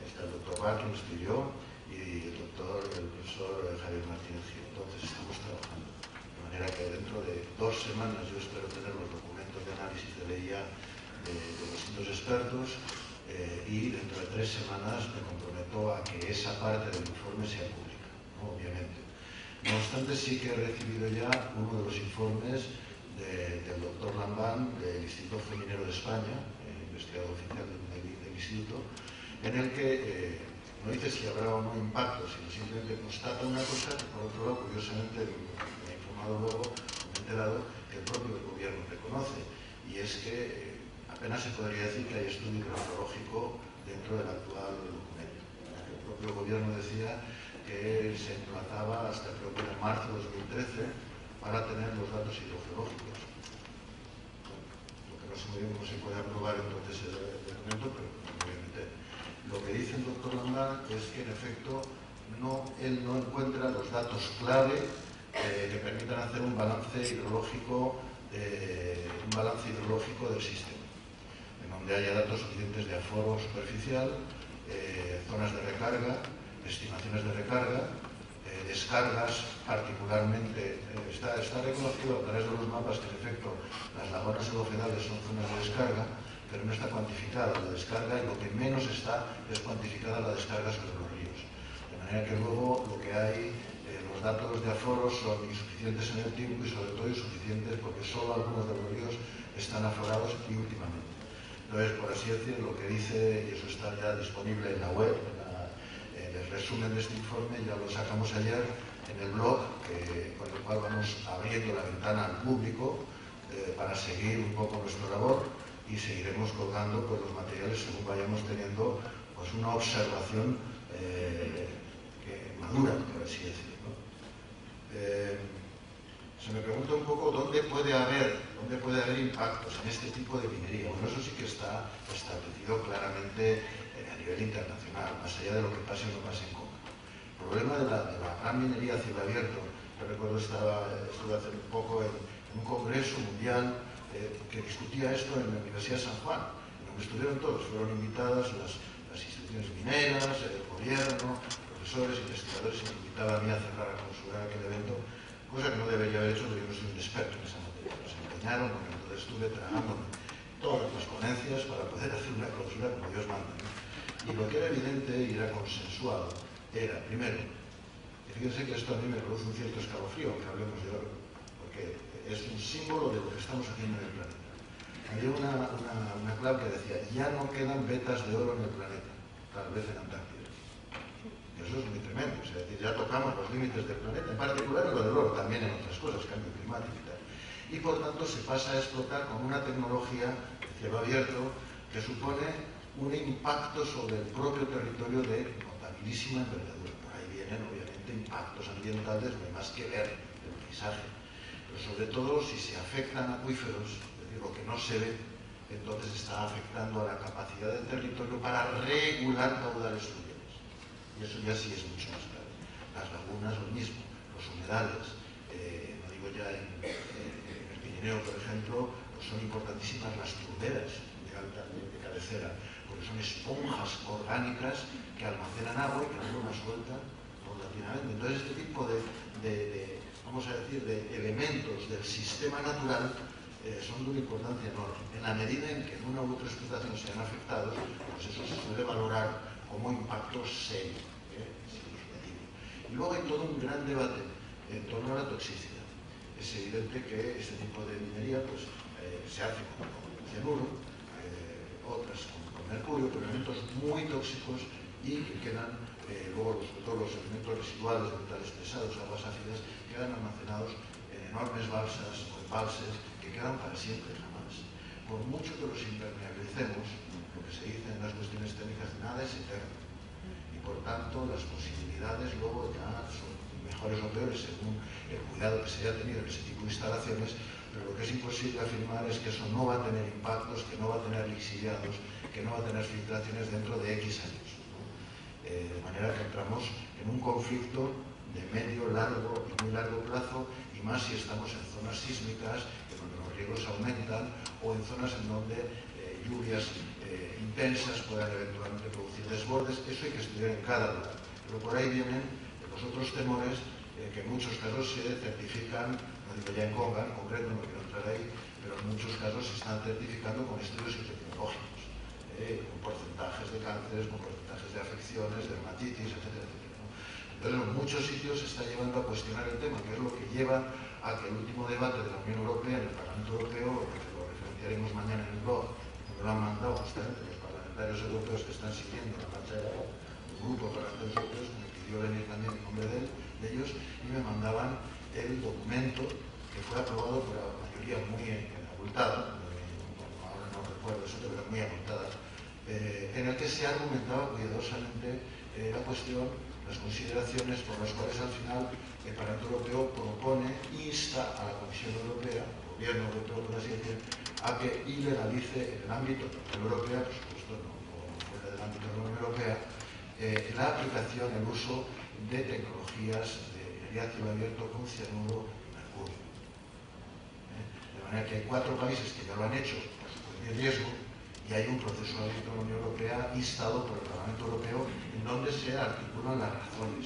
está el doctor Barkin, estoy yo, y el profesor Javier Martínez Gil. Entonces estamos trabajando. De manera que dentro de 2 semanas yo espero tener los documentos de análisis de LEIA de los distintos expertos y dentro de 3 semanas me comprometo a que esa parte del informe sea pública, ¿no? Obviamente. No obstante, sí que he recibido ya uno de los informes del doctor Lambán del Instituto Minero de España, investigador oficial del Instituto, en el que no dice si habrá o no impacto, sino simplemente constata una cosa que, por otro lado, curiosamente, me he informado luego, me he enterado que el propio gobierno reconoce, y es que apenas se podría decir que hay estudio hidrogeológico dentro del actual documento. El propio gobierno decía que se emplazaba hasta creo que en marzo de 2013 para tener los datos hidrogeológicos. Bueno, lo que no sé muy bien cómo se puede aprobar entonces el documento, pero obviamente lo que dice el doctor Lambán es que en efecto él no encuentra los datos clave que permitan hacer un balance hidrológico del sistema, en donde haya datos suficientes de aforo superficial, zonas de recarga, estimaciones de recarga, descargas particularmente. Está reconocido a través de los mapas que en efecto las lagunas edofedales son zonas de descarga, pero no está cuantificada la descarga, y lo que menos está es cuantificada la descarga sobre los ríos. De manera que luego lo que hay, los datos de aforos son insuficientes en el tiempo y sobre todo insuficientes porque solo algunos de los ríos están aforados y últimamente. Entonces, por así decir, lo que dice, y eso está ya disponible en la web, en el resumen de este informe, ya lo sacamos ayer en el blog, con el cual vamos abriendo la ventana al público para seguir un poco nuestra labor, y seguiremos colgando pues, los materiales según vayamos teniendo pues, una observación madura, por así decirlo. Se me pregunta un poco dónde puede haber impactos en este tipo de minería. Bueno, eso sí que está establecido claramente a nivel internacional, más allá de lo que pase o no pase en Conca. El problema de la gran minería a cielo abierto, yo recuerdo estuve hace un poco en un congreso mundial que discutía esto en la Universidad de San Juan, en donde estuvieron todos, fueron invitadas las instituciones mineras, el gobierno, profesores, investigadores, y me invitaba a mí a cerrar, a clausurar aquel evento, cosa que no debería haber hecho porque yo no soy un experto en esa materia. Nos empeñaron, porque entonces estuve tragándome todas las ponencias para poder hacer una clausura como Dios manda, ¿no? Y lo que era evidente y era consensuado era, primero, y fíjense que esto a mí me produce un cierto escalofrío, aunque hablemos de oro, porque es un símbolo de lo que estamos haciendo en el planeta. Había una clave que decía, ya no quedan vetas de oro en el planeta, tal vez en Antártida. Y eso es muy tremendo, es decir, ya tocamos los límites del planeta, en particular en lo del oro, también en otras cosas, cambio climático y tal. Y por tanto se pasa a explotar con una tecnología de cielo abierto que supone un impacto sobre el propio territorio de notabilísima envergadura. Por ahí vienen obviamente impactos ambientales, no hay más que ver el paisaje. Pero sobre todo si se afectan acuíferos, es decir, lo que no se ve, entonces está afectando a la capacidad del territorio para regular caudales fluviales. Y eso ya sí es mucho más grave. Las lagunas, lo mismo, los humedales, no digo ya en el Pirineo, por ejemplo, pues son importantísimas las turberas de cabecera, porque son esponjas orgánicas que almacenan agua y que luego las sueltan paulatinamente. Entonces este tipo vamos a decir, de elementos del sistema natural son de una importancia enorme. En la medida en que en una u otra explotación sean afectados, pues eso se suele valorar como impacto serio, significativo. Y luego hay todo un gran debate en torno a la toxicidad. Es evidente que este tipo de minería pues, se hace con cianuro, otras con mercurio, pero elementos muy tóxicos y que quedan, luego todos los elementos residuales de metales pesados, aguas ácidas, quedan almacenados en enormes balsas o embalses que quedan para siempre, jamás. Por mucho que los impermeabilicemos, lo que se dice en las cuestiones técnicas, nada es eterno. Y por tanto, las posibilidades luego ya son mejores o peores según el cuidado que se haya tenido en ese tipo de instalaciones, pero lo que es imposible afirmar es que eso no va a tener impactos, que no va a tener lixiviados, que no va a tener filtraciones dentro de X años, ¿no? De manera que entramos en un conflicto de medio, largo y muy largo plazo, y más si estamos en zonas sísmicas, donde los riesgos aumentan, o en zonas en donde lluvias intensas puedan eventualmente producir desbordes. Eso hay que estudiar en cada lugar. Pero por ahí vienen los otros temores que en muchos casos se certifican, no digo ya en Conga, en concreto no quiero entrar ahí, pero en muchos casos se están certificando con estudios epidemiológicos, con porcentajes de cánceres, con porcentajes de afecciones, de dermatitis, etcétera, etcétera, ¿no? Entonces, en muchos sitios se está llevando a cuestionar el tema, que es lo que lleva a que el último debate de la Unión Europea en el Parlamento Europeo, que lo referenciaremos mañana en el blog, me lo han mandado justamente los parlamentarios europeos que están siguiendo la marcha de la un grupo de parlamentarios europeos me pidió venir también en nombre de ellos, y me mandaban el documento que fue aprobado por la mayoría muy abultada, ahora no recuerdo eso, pero muy abultada, en el que se argumentaba cuidadosamente la cuestión, las consideraciones por las cuales al final el Parlamento Europeo propone, insta a la Comisión Europea, al Gobierno Europeo, por así decir, a que ilegalice en el ámbito de la Unión Europea, por supuesto no fuera del ámbito de la Unión Europea, la aplicación, el uso de tecnologías de cielo abierto con cianuro y mercurio. De manera que hay 4 países que ya lo han hecho por su propio riesgo, y hay un proceso abierto en la Unión Europea instado por el Parlamento Europeo en donde se articulan las razones.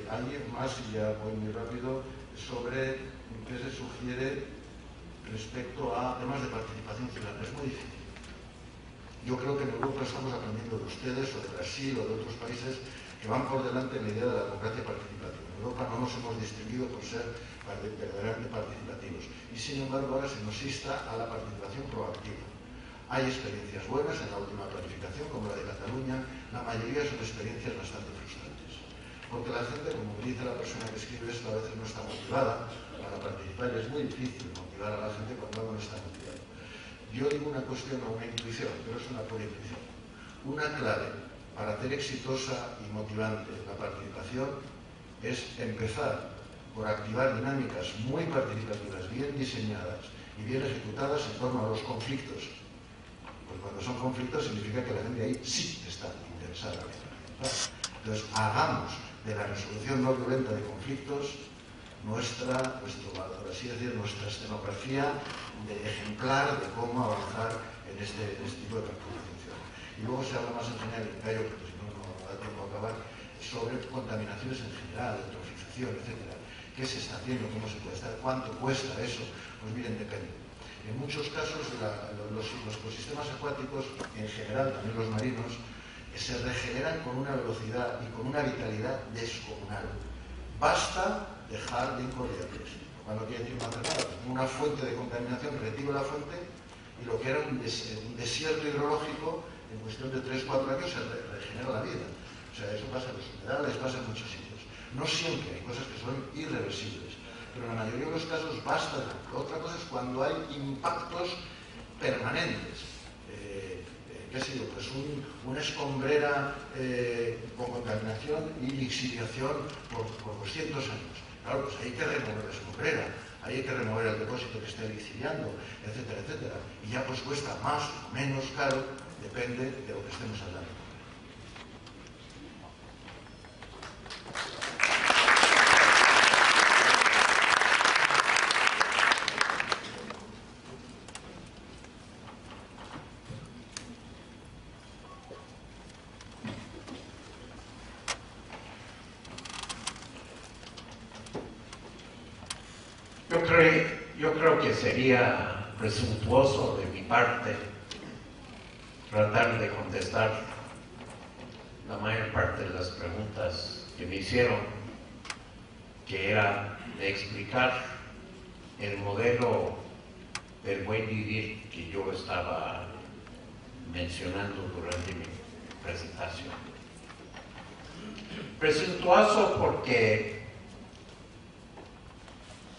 Alguien más, y ya voy muy rápido, sobre qué se sugiere respecto a temas de participación ciudadana. Es muy difícil. Yo creo que en Europa estamos aprendiendo de ustedes o de Brasil o de otros países que van por delante en la idea de la democracia participativa. En Europa no nos hemos distinguido por ser verdaderamente participativos, y sin embargo ahora se nos insta a la participación proactiva. Hay experiencias buenas en la última planificación, como la de Cataluña. La mayoría son experiencias bastante frustrantes, porque la gente, como dice la persona que escribe esto, a veces no está motivada para participar, y es muy difícil motivar a la gente cuando algo no está motivado. Yo digo una cuestión o una intuición, pero es una pura intuición. Una clave para hacer exitosa y motivante la participación es empezar por activar dinámicas muy participativas, bien diseñadas y bien ejecutadas en torno a los conflictos. Pues cuando son conflictos significa que la gente ahí sí está interesada en participar. Entonces, hagamos de la resolución no violenta de conflictos nuestra escenografía de ejemplar de cómo avanzar en este tipo de participación. Y luego se habla más en general, porque si no, no da tiempo a acabar, sobre contaminaciones en general, eutrofización, etcétera. ¿Qué se está haciendo? ¿Cómo se puede estar? ¿Cuánto cuesta eso? Pues miren, depende. En muchos casos, los ecosistemas acuáticos, en general, también los marinos, se regeneran con una velocidad y con una vitalidad descomunal. Basta dejar de incordiarlos. Cuando quieren decir no hacer nada, una fuente de contaminación, retiro la fuente, y lo que era un desierto hidrológico, en cuestión de 3-4 años se regenera la vida. O sea, eso pasa en los humedales, pasa en muchos sitios. No siempre, hay cosas que son irreversibles, pero en la mayoría de los casos basta. Otra cosa es cuando hay impactos permanentes. ¿Qué sé yo? Pues una escombrera con contaminación y lixiviación por 200 años. Claro, pues hay que remover la escombrera, hay que remover el depósito que esté lixiviando, etcétera, etcétera. Y ya pues cuesta más o menos caro, depende de lo que estemos hablando. Yo creo que sería presuntuoso de mi parte tratar de contestar la mayor parte de las preguntas que me hicieron, que era de explicar el modelo del buen vivir que yo estaba mencionando durante mi presentación. Presuntuoso porque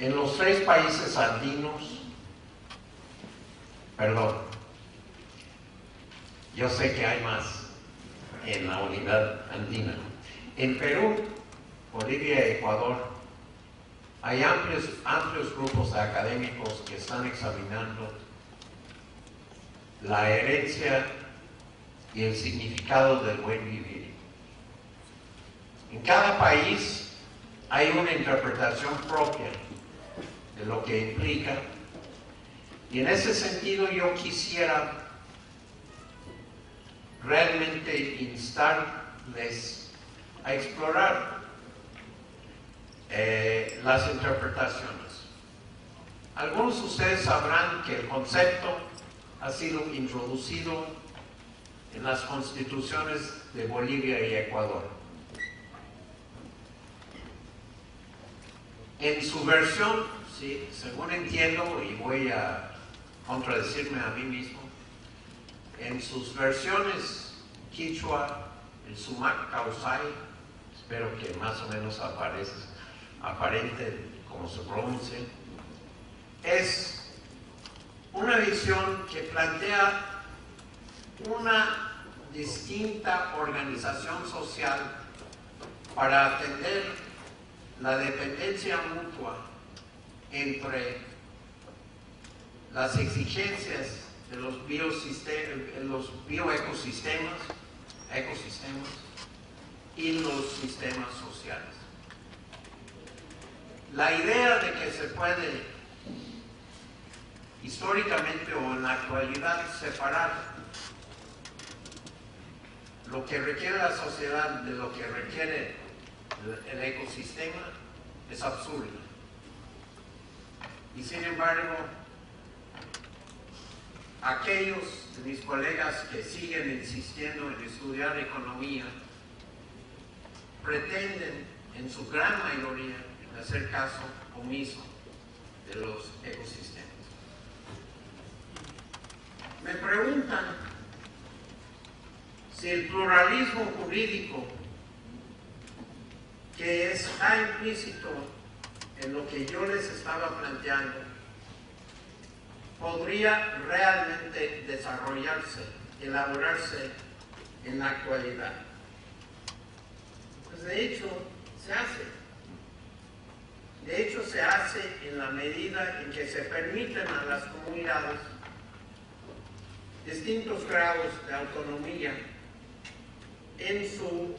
en los 3 países andinos, yo sé que hay más en la unidad andina, En Perú, Bolivia y Ecuador hay amplios grupos de académicos que están examinando la herencia y el significado del buen vivir. En cada país hay una interpretación propia de lo que implica, y en ese sentido yo quisiera realmente instarles a explorar las interpretaciones. Algunos de ustedes sabrán que el concepto ha sido introducido en las constituciones de Bolivia y Ecuador. En su versión, sí, según entiendo, y voy a contradecirme a mí mismo, en sus versiones quichua, el sumac causai, espero que más o menos aparente como se pronuncia, es una visión que plantea una distinta organización social para atender la dependencia mutua entre las exigencias de los bioecosistemas y los sistemas sociales. La idea de que se puede históricamente o en la actualidad separar lo que requiere la sociedad de lo que requiere el ecosistema es absurda. Y sin embargo, aquellos de mis colegas que siguen insistiendo en estudiar economía pretenden en su gran mayoría hacer caso omiso de los ecosistemas. Me preguntan si el pluralismo jurídico que está implícito en lo que yo les estaba planteando podría realmente desarrollarse, elaborarse en la actualidad. Pues de hecho se hace. De hecho se hace en la medida en que se permiten a las comunidades distintos grados de autonomía en su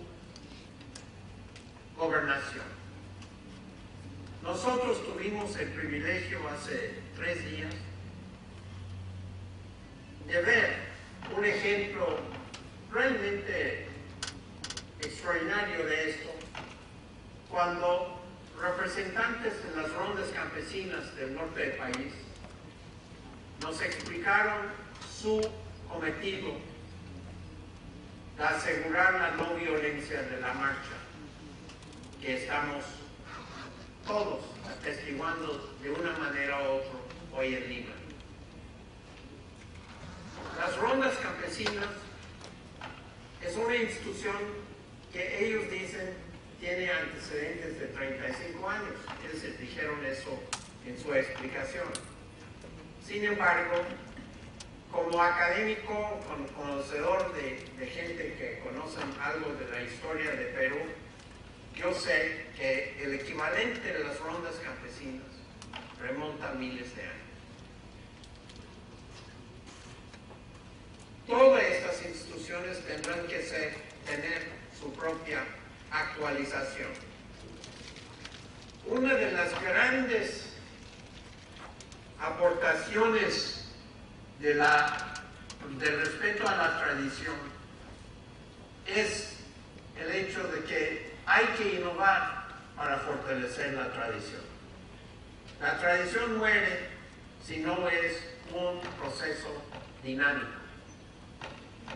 gobernación. Nosotros tuvimos el privilegio hace 3 días de ver un ejemplo realmente extraordinario de esto, cuando representantes de las rondas campesinas del norte del país nos explicaron su cometido de asegurar la no violencia de la marcha que estamos todos atestiguando de una manera u otra hoy en Lima. Las rondas campesinas es una institución que ellos dicen tiene antecedentes de 35 años. Ellos dijeron eso en su explicación. Sin embargo, como académico, conocedor de gente que conocen algo de la historia de Perú, yo sé que el equivalente de las rondas campesinas remonta a miles de años. Todas estas instituciones tendrán que tener su propia actualización. Una de las grandes aportaciones del respeto a la tradición es el hecho de que hay que innovar para fortalecer la tradición. La tradición muere si no es un proceso dinámico.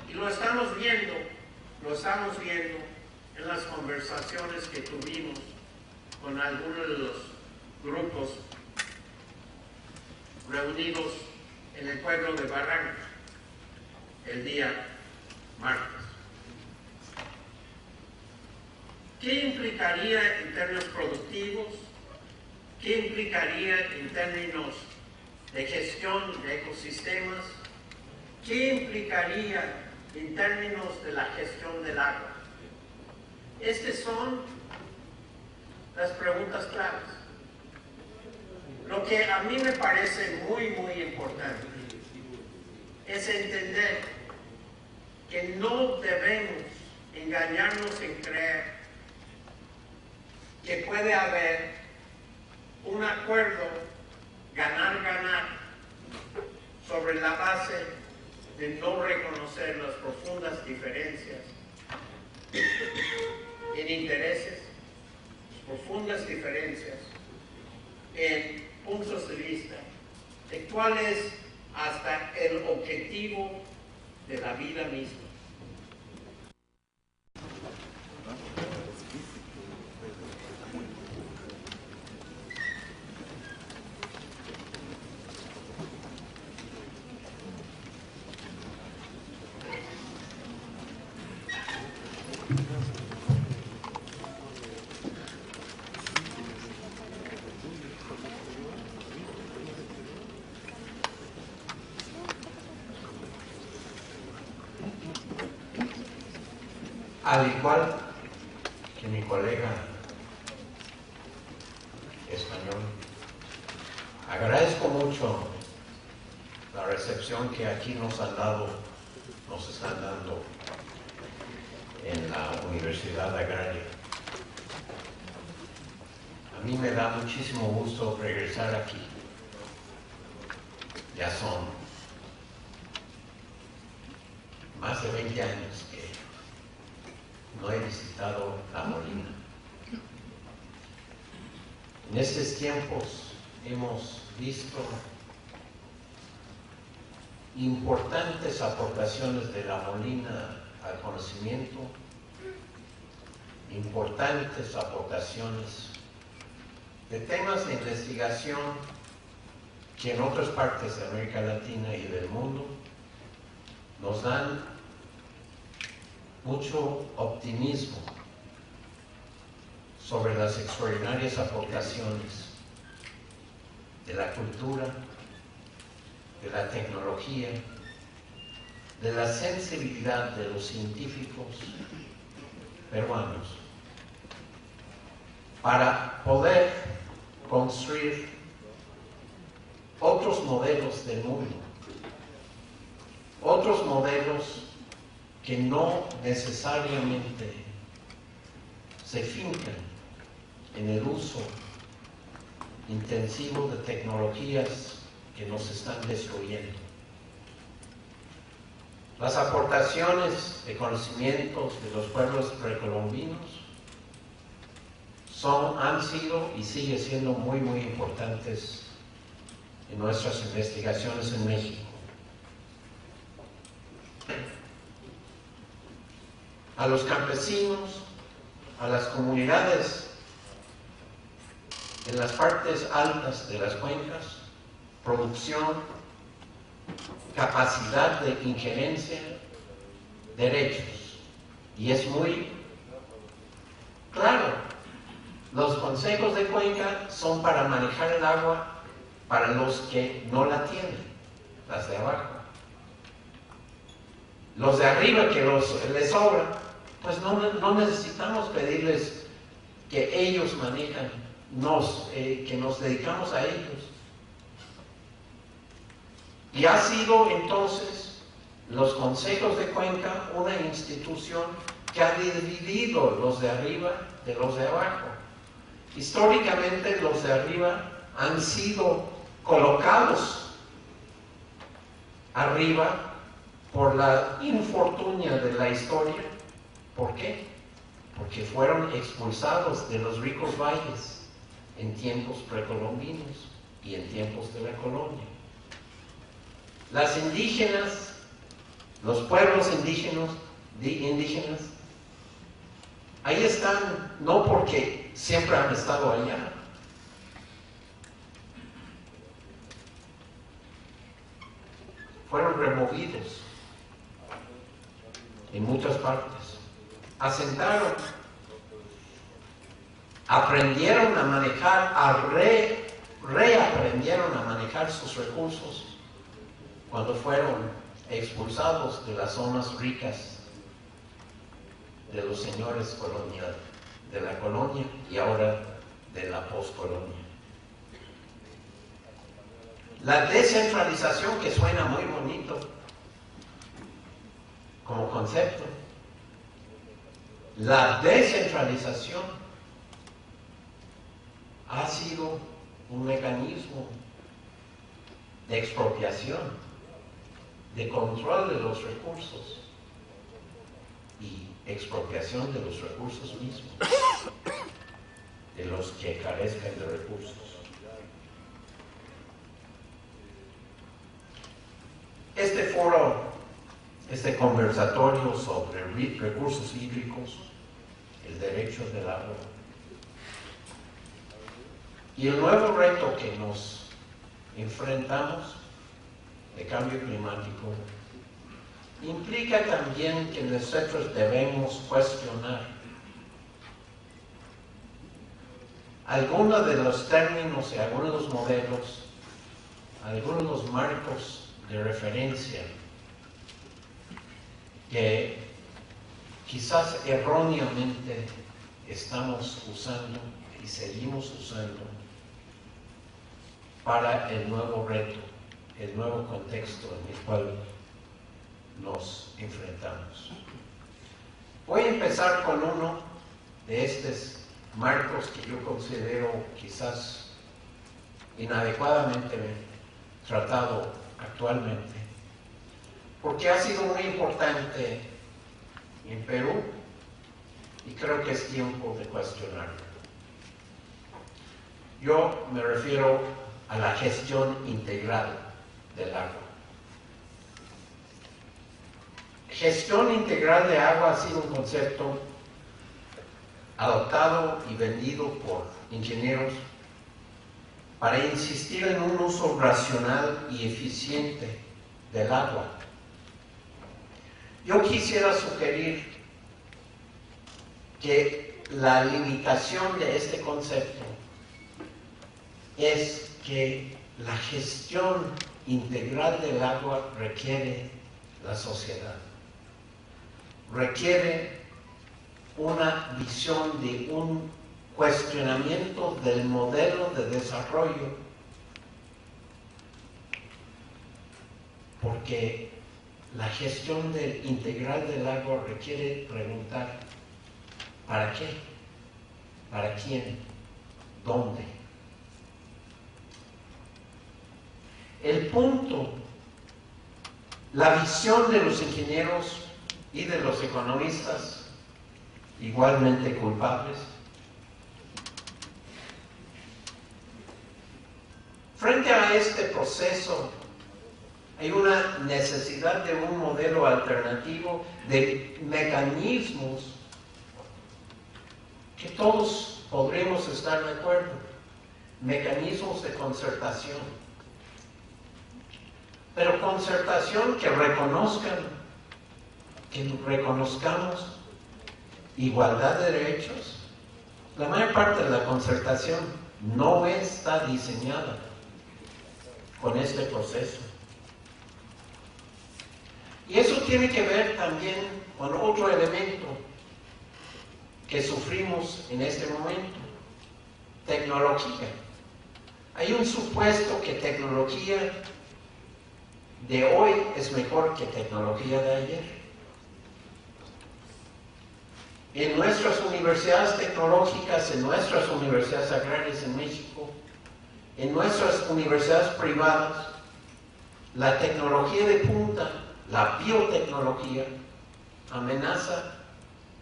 Y lo estamos viendo en las conversaciones que tuvimos con algunos de los grupos reunidos en el pueblo de Barranca el día martes. ¿Qué implicaría en términos productivos? ¿Qué implicaría en términos de gestión de ecosistemas? ¿Qué implicaría en términos de la gestión del agua? Estas son las preguntas claves. Lo que a mí me parece muy, muy importante es entender que no debemos engañarnos en creer que puede haber un acuerdo ganar-ganar sobre la base de no reconocer las profundas diferencias en intereses, profundas diferencias en puntos de vista de cuál es hasta el objetivo de la vida misma. Al igual que mi colega español, agradezco mucho la recepción que aquí nos están dando en la Universidad Agraria. A mí me da muchísimo gusto regresar aquí. Ya son más de 20 años que no he visitado La Molina. En estos tiempos hemos visto importantes aportaciones de La Molina al conocimiento, importantes aportaciones de temas de investigación que en otras partes de América Latina y del mundo nos dan mucho optimismo sobre las extraordinarias aportaciones de la cultura, de la tecnología, de la sensibilidad de los científicos peruanos para poder construir otros modelos del mundo, otros modelos que no necesariamente se fincan en el uso intensivo de tecnologías que nos están destruyendo. Las aportaciones de conocimientos de los pueblos precolombinos han sido y siguen siendo muy, muy importantes en nuestras investigaciones en México. A los campesinos, a las comunidades en las partes altas de las cuencas, producción, capacidad de injerencia, derechos. Y es muy claro, los consejos de cuenca son para manejar el agua para los que no la tienen, las de abajo. Los de arriba que les sobra, pues no necesitamos pedirles que ellos manejan, que nos dedicamos a ellos. Y ha sido entonces los consejos de cuenca una institución que ha dividido los de arriba de los de abajo. Históricamente los de arriba han sido colocados arriba por la infortunia de la historia. ¿Por qué? Porque fueron expulsados de los ricos valles en tiempos precolombinos y en tiempos de la colonia. Las indígenas, los pueblos indígenas, ahí están, no porque siempre han estado allá. Fueron removidos en muchas partes. Asentaron, aprendieron a manejar, reaprendieron a manejar sus recursos cuando fueron expulsados de las zonas ricas de los señores coloniales, de la colonia y ahora de la poscolonia. La descentralización, que suena muy bonito como concepto, la descentralización ha sido un mecanismo de expropiación, de control de los recursos y expropiación de los recursos mismos, de los que carezcan de recursos. Este foro, este conversatorio sobre recursos hídricos, el derecho del agua y el nuevo reto que nos enfrentamos de cambio climático, implica también que nosotros debemos cuestionar algunos de los términos y algunos de los modelos, algunos de los marcos de referencia que quizás erróneamente estamos usando y seguimos usando para el nuevo reto, el nuevo contexto en el cual nos enfrentamos. Voy a empezar con uno de estos marcos que yo considero quizás inadecuadamente tratado actualmente, porque ha sido muy importante en Perú y creo que es tiempo de cuestionarlo. Yo me refiero a la gestión integral del agua. Gestión integral de agua ha sido un concepto adoptado y vendido por ingenieros para insistir en un uso racional y eficiente del agua. Yo quisiera sugerir que la limitación de este concepto es que la gestión integral del agua requiere la sociedad, requiere una visión de un cuestionamiento del modelo de desarrollo, porque la gestión integral del agua requiere preguntar ¿para qué? ¿Para quién? ¿Dónde? El punto, la visión de los ingenieros y de los economistas, igualmente culpables, frente a este proceso hay una necesidad de un modelo alternativo de mecanismos que todos podremos estar de acuerdo, mecanismos de concertación, pero concertación que reconozcamos igualdad de derechos. La mayor parte de la concertación no está diseñada con este proceso. Y eso tiene que ver también con otro elemento que sufrimos en este momento, tecnología. Hay un supuesto que tecnología de hoy es mejor que tecnología de ayer. En nuestras universidades tecnológicas, en nuestras universidades agrarias en México, en nuestras universidades privadas, la tecnología de punta, la biotecnología, amenaza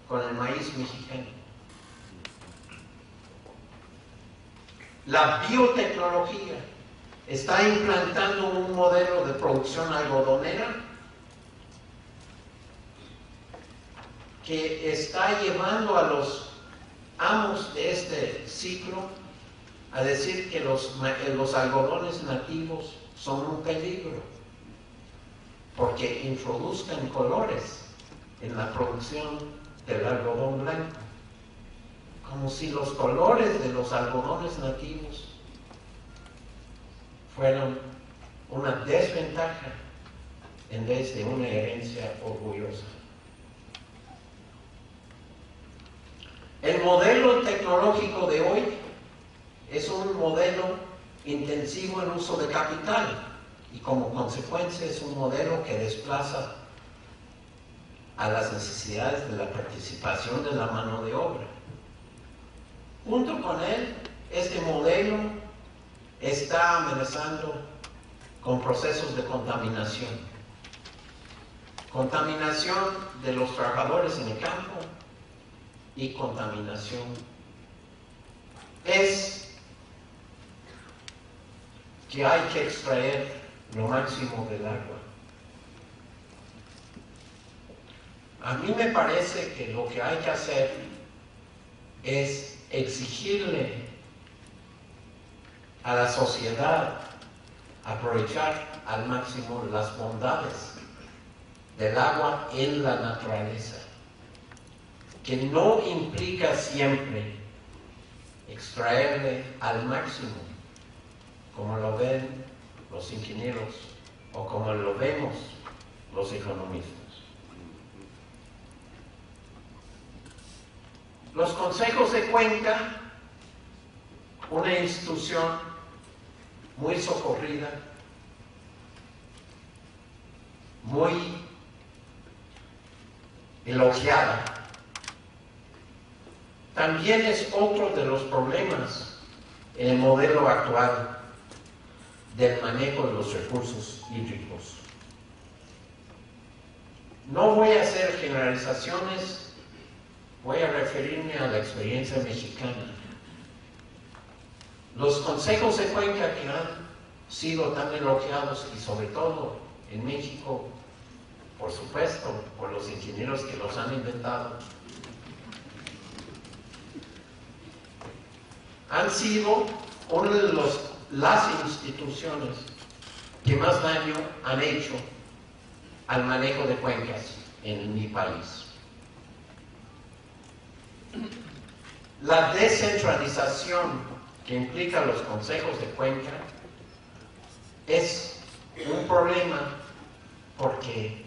con el maíz mexicano. La biotecnología está implantando un modelo de producción algodonera que está llevando a los amos de este ciclo a decir que los algodones nativos son un peligro porque introduzcan colores en la producción del algodón blanco, como si los colores de los algodones nativos fueran una desventaja en vez de una herencia orgullosa. El modelo tecnológico de hoy es un modelo intensivo en uso de capital y como consecuencia es un modelo que desplaza a las necesidades de la participación de la mano de obra. Junto con él, este modelo está amenazando con procesos de contaminación. Contaminación de los trabajadores en el campo y contaminación es que hay que extraer lo máximo del agua. A mí me parece que lo que hay que hacer es exigirle a la sociedad aprovechar al máximo las bondades del agua en la naturaleza, que no implica siempre extraerle al máximo, como lo ven los ingenieros o como lo vemos los economistas. Los consejos de cuenca, una institución muy socorrida, muy elogiada, también es otro de los problemas en el modelo actual del manejo de los recursos hídricos. No voy a hacer generalizaciones, voy a referirme a la experiencia mexicana. Los consejos de cuenca que han sido tan elogiados y sobre todo en México, por supuesto, por los ingenieros que los han inventado, han sido una de las instituciones que más daño han hecho al manejo de cuencas en mi país. La descentralización que implica los consejos de cuenca es un problema porque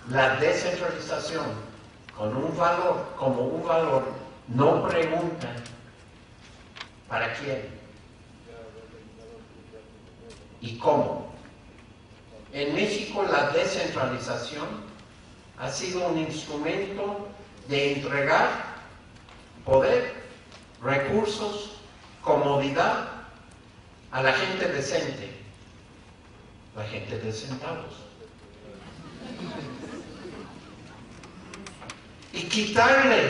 la descentralización como un valor no pregunta para quién y cómo. En México la descentralización ha sido un instrumento de entregar poder, recursos, comodidad a la gente decente, la gente de centavos. Y quitarle